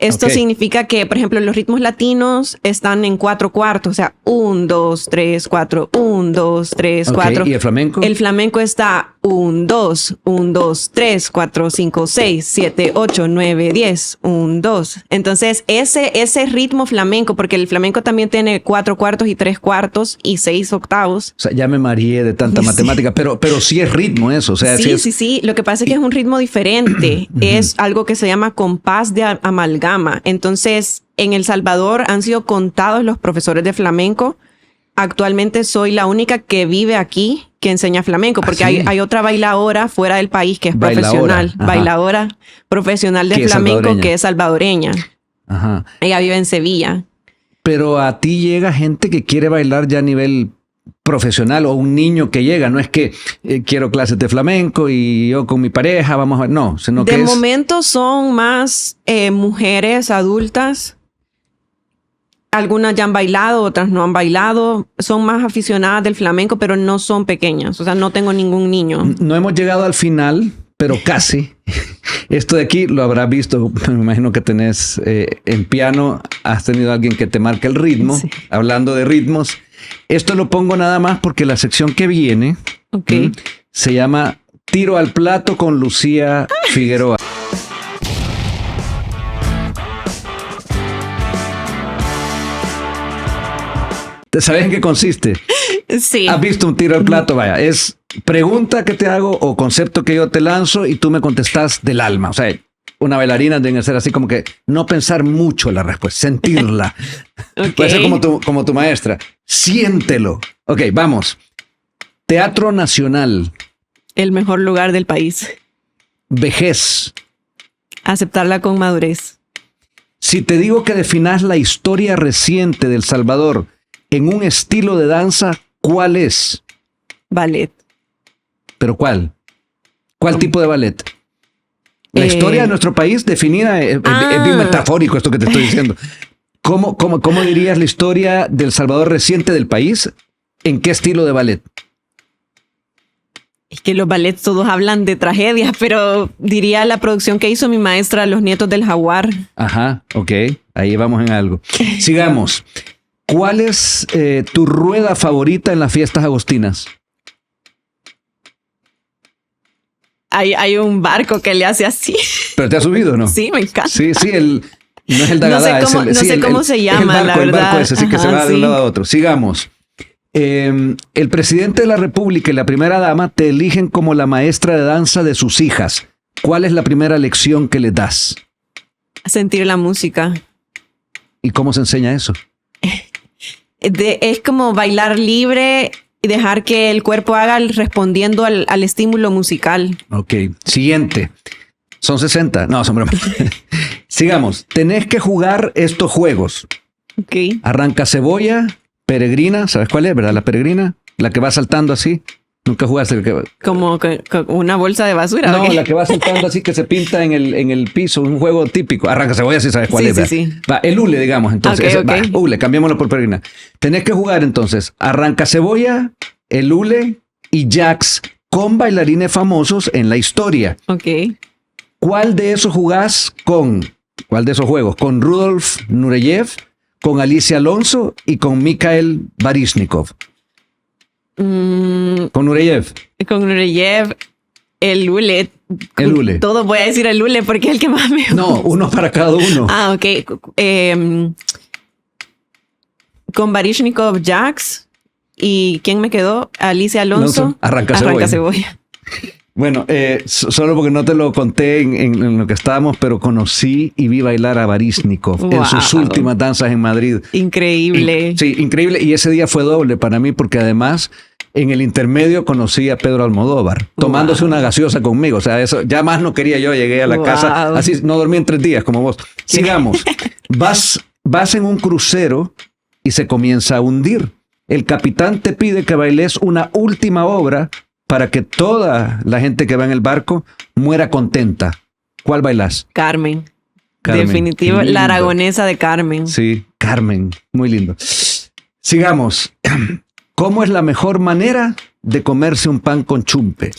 Esto significa que, por ejemplo, los ritmos latinos están en 4 cuartos, o sea, 1, 2, 3, 4, 1, 2, 3, 4. ¿Y el flamenco? El flamenco está 1, 2, 1, 2, 3, 4, 5, 6, 7, 8, 9, 10, 1, 2. Entonces, ese ritmo flamenco, porque el flamenco también tiene 4 cuartos y 3 cuartos y 6 octavos. O sea, ya me mareé de tanta matemática, pero sí es ritmo eso. O sea, sí. Lo que pasa es que es un ritmo diferente. Es algo que se llama compás de amalgama. Entonces, en El Salvador han sido contados los profesores de flamenco. Actualmente soy la única que vive aquí que enseña flamenco, porque hay otra bailadora fuera del país que es profesional. Bailadora profesional de flamenco que es salvadoreña. Ajá. Ella vive en Sevilla. Pero a ti llega gente que quiere bailar ya a nivel profesional o un niño que llega. No es que quiero clases de flamenco y yo con mi pareja vamos a... No, sino que de momento son más mujeres adultas. Algunas ya han bailado, otras no han bailado. Son más aficionadas del flamenco, pero no son pequeñas. O sea, no tengo ningún niño. No hemos llegado al final, pero casi. Esto de aquí lo habrás visto. Me imagino que tenés en piano, has tenido alguien que te marque el ritmo. Sí. Hablando de ritmos. Esto lo pongo nada más porque la sección que viene se llama Tiro al Plato con Lucía Figueroa. ¿Sabes en qué consiste? Sí. ¿Has visto un tiro al plato? Vaya, es pregunta que te hago o concepto que yo te lanzo y tú me contestas del alma. O sea, una bailarina debe ser así como que no pensar mucho la respuesta, sentirla. Puede ser como tu maestra. Siéntelo. Ok, vamos. Teatro Nacional. El mejor lugar del país. Vejez. Aceptarla con madurez. Si te digo que definas la historia reciente de El Salvador en un estilo de danza, ¿cuál es? Ballet. ¿Pero cuál? ¿Cuál tipo de ballet? La historia de nuestro país definida es bien metafórico esto que te estoy diciendo. ¿Cómo dirías la historia del Salvador reciente del país? ¿En qué estilo de ballet? Es que los ballets todos hablan de tragedias, pero diría la producción que hizo mi maestra, Los Nietos del Jaguar. Ajá, ok. Ahí vamos en algo. Sigamos. ¿Cuál es tu rueda favorita en las fiestas agostinas? Hay un barco que le hace así. ¿Pero te has subido, no? Sí, me encanta. Sí, no es el Dagadá. No sé cómo se llama, la verdad. El barco ese, sí, que se va de un lado a otro. Sigamos. El presidente de la República y la primera dama te eligen como la maestra de danza de sus hijas. ¿Cuál es la primera lección que les das? Sentir la música. ¿Y cómo se enseña eso? Es como bailar libre y dejar que el cuerpo haga respondiendo al estímulo musical. Ok. Siguiente. Son 60. No, son bromas. Sigamos. Tenés que jugar estos juegos. Ok. Arranca cebolla, peregrina. ¿Sabes cuál es, verdad? La peregrina. La que va saltando así. Nunca jugaste. Como una bolsa de basura. No, la que va saltando así que se pinta en el piso. Un juego típico. Arranca cebolla, si sabes cuál es. Sí. Va, el hule, digamos. Entonces, okay. Va, hule, cambiémoslo por peregrina. Tenés que jugar entonces. Arranca cebolla, el hule y jacks con bailarines famosos en la historia. Ok. ¿Cuál de esos jugás con? ¿Cuál de esos juegos? ¿Con Rudolf Nureyev, con Alicia Alonso y con Mikhail Baryshnikov? ¿Con Nureyev? Con Nureyev, el hule. El hule. Todo voy a decir el hule porque es el que más me gusta. No, uno para cada uno. Ah, ok. Con Baryshnikov, Jax. ¿Y quién me quedó? Alicia Alonso. Arranca cebolla. Bueno, solo porque no te lo conté en lo que estábamos, pero conocí y vi bailar a Baryshnikov en sus últimas danzas en Madrid. Increíble. Sí, increíble. Y ese día fue doble para mí porque además en el intermedio conocí a Pedro Almodóvar tomándose una gaseosa conmigo. O sea, eso ya más no quería yo. Llegué a la casa, así no dormí en 3 días como vos. Sigamos. Vas en un crucero y se comienza a hundir. El capitán te pide que bailes una última obra para que toda la gente que va en el barco muera contenta. ¿Cuál bailás? Carmen. Definitivo, la aragonesa de Carmen. Sí, Carmen. Muy lindo. Sigamos. ¿Cómo es la mejor manera de comerse un pan con chumpe?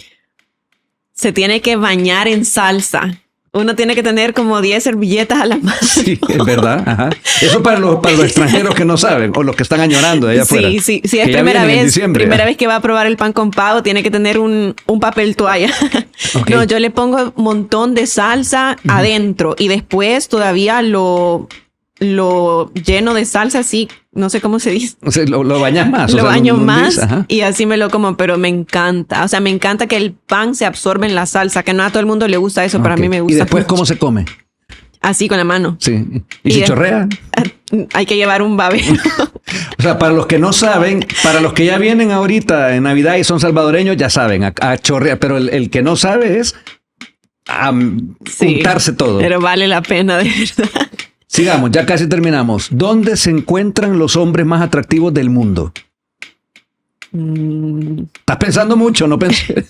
Se tiene que bañar en salsa. Uno tiene que tener como 10 servilletas a la mano. Sí, es verdad. Ajá. Eso para los extranjeros que no saben o los que están añorando de allá afuera. Sí, es primera vez que va a probar el pan con pavo, tiene que tener un papel toalla. Okay. No, yo le pongo un montón de salsa adentro y después todavía lo lleno de salsa así, no sé cómo se dice. O sea, lo bañas más. Lo baño más y así me lo como, pero me encanta. O sea, me encanta que el pan se absorbe en la salsa, que no a todo el mundo le gusta eso, pero a mí me gusta. ¿Y después mucho. cómo se come? Así, con la mano. Sí. ¿Y si chorrea? Hay que llevar un babero. O sea, para los que no saben, para los que ya vienen ahorita en Navidad y son salvadoreños, ya saben, a chorrear. Pero el que no sabe es untarse todo. Pero vale la pena, de verdad. Sigamos, ya casi terminamos. ¿Dónde se encuentran los hombres más atractivos del mundo? ¿Estás pensando mucho? No pensé.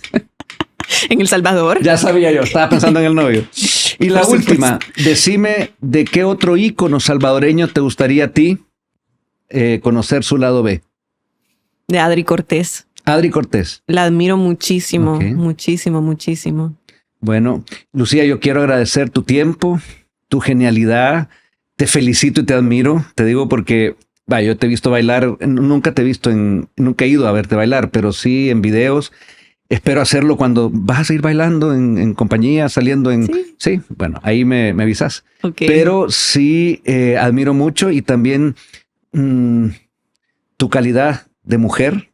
¿En El Salvador? Ya sabía yo, estaba pensando en el novio. Y la última, decime de qué otro ícono salvadoreño te gustaría a ti conocer su lado B. De Adri Cortés. Adri Cortés. La admiro muchísimo, muchísimo. Bueno, Lucía, yo quiero agradecer tu tiempo, tu genialidad. Te felicito y te admiro. Te digo porque yo te he visto bailar. Nunca he ido a verte bailar, pero sí en videos. Espero hacerlo cuando vas a seguir bailando en compañía, saliendo en... Sí, bueno, ahí me avisas. Okay. Pero sí admiro mucho y también tu calidad de mujer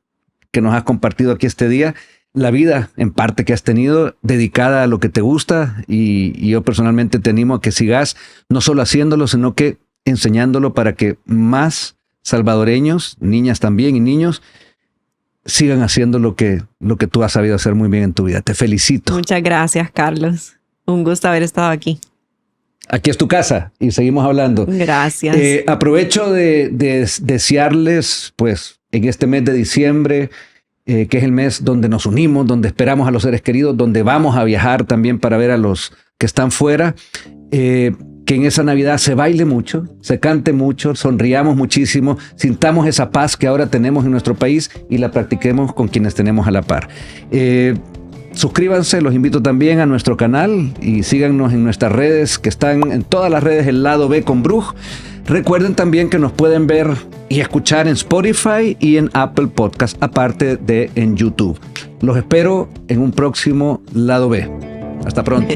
que nos has compartido aquí este día. La vida, en parte, que has tenido dedicada a lo que te gusta y yo personalmente te animo a que sigas no solo haciéndolo, sino que enseñándolo para que más salvadoreños, niñas también y niños, sigan haciendo lo que tú has sabido hacer muy bien en tu vida. Te felicito. Muchas gracias, Carlos. Un gusto haber estado aquí. Aquí es tu casa y seguimos hablando. Gracias. Aprovecho de desearles, pues, en este mes de diciembre, que es el mes donde nos unimos, donde esperamos a los seres queridos, donde vamos a viajar también para ver a los que están fuera, que en esa Navidad se baile mucho, se cante mucho, sonriamos muchísimo, sintamos esa paz que ahora tenemos en nuestro país y la practiquemos con quienes tenemos a la par. Suscríbanse, los invito también a nuestro canal y síganos en nuestras redes, que están en todas las redes, el lado B con Bruj. Recuerden también que nos pueden ver y escuchar en Spotify y en Apple Podcast, aparte de en YouTube. Los espero en un próximo lado B. Hasta pronto.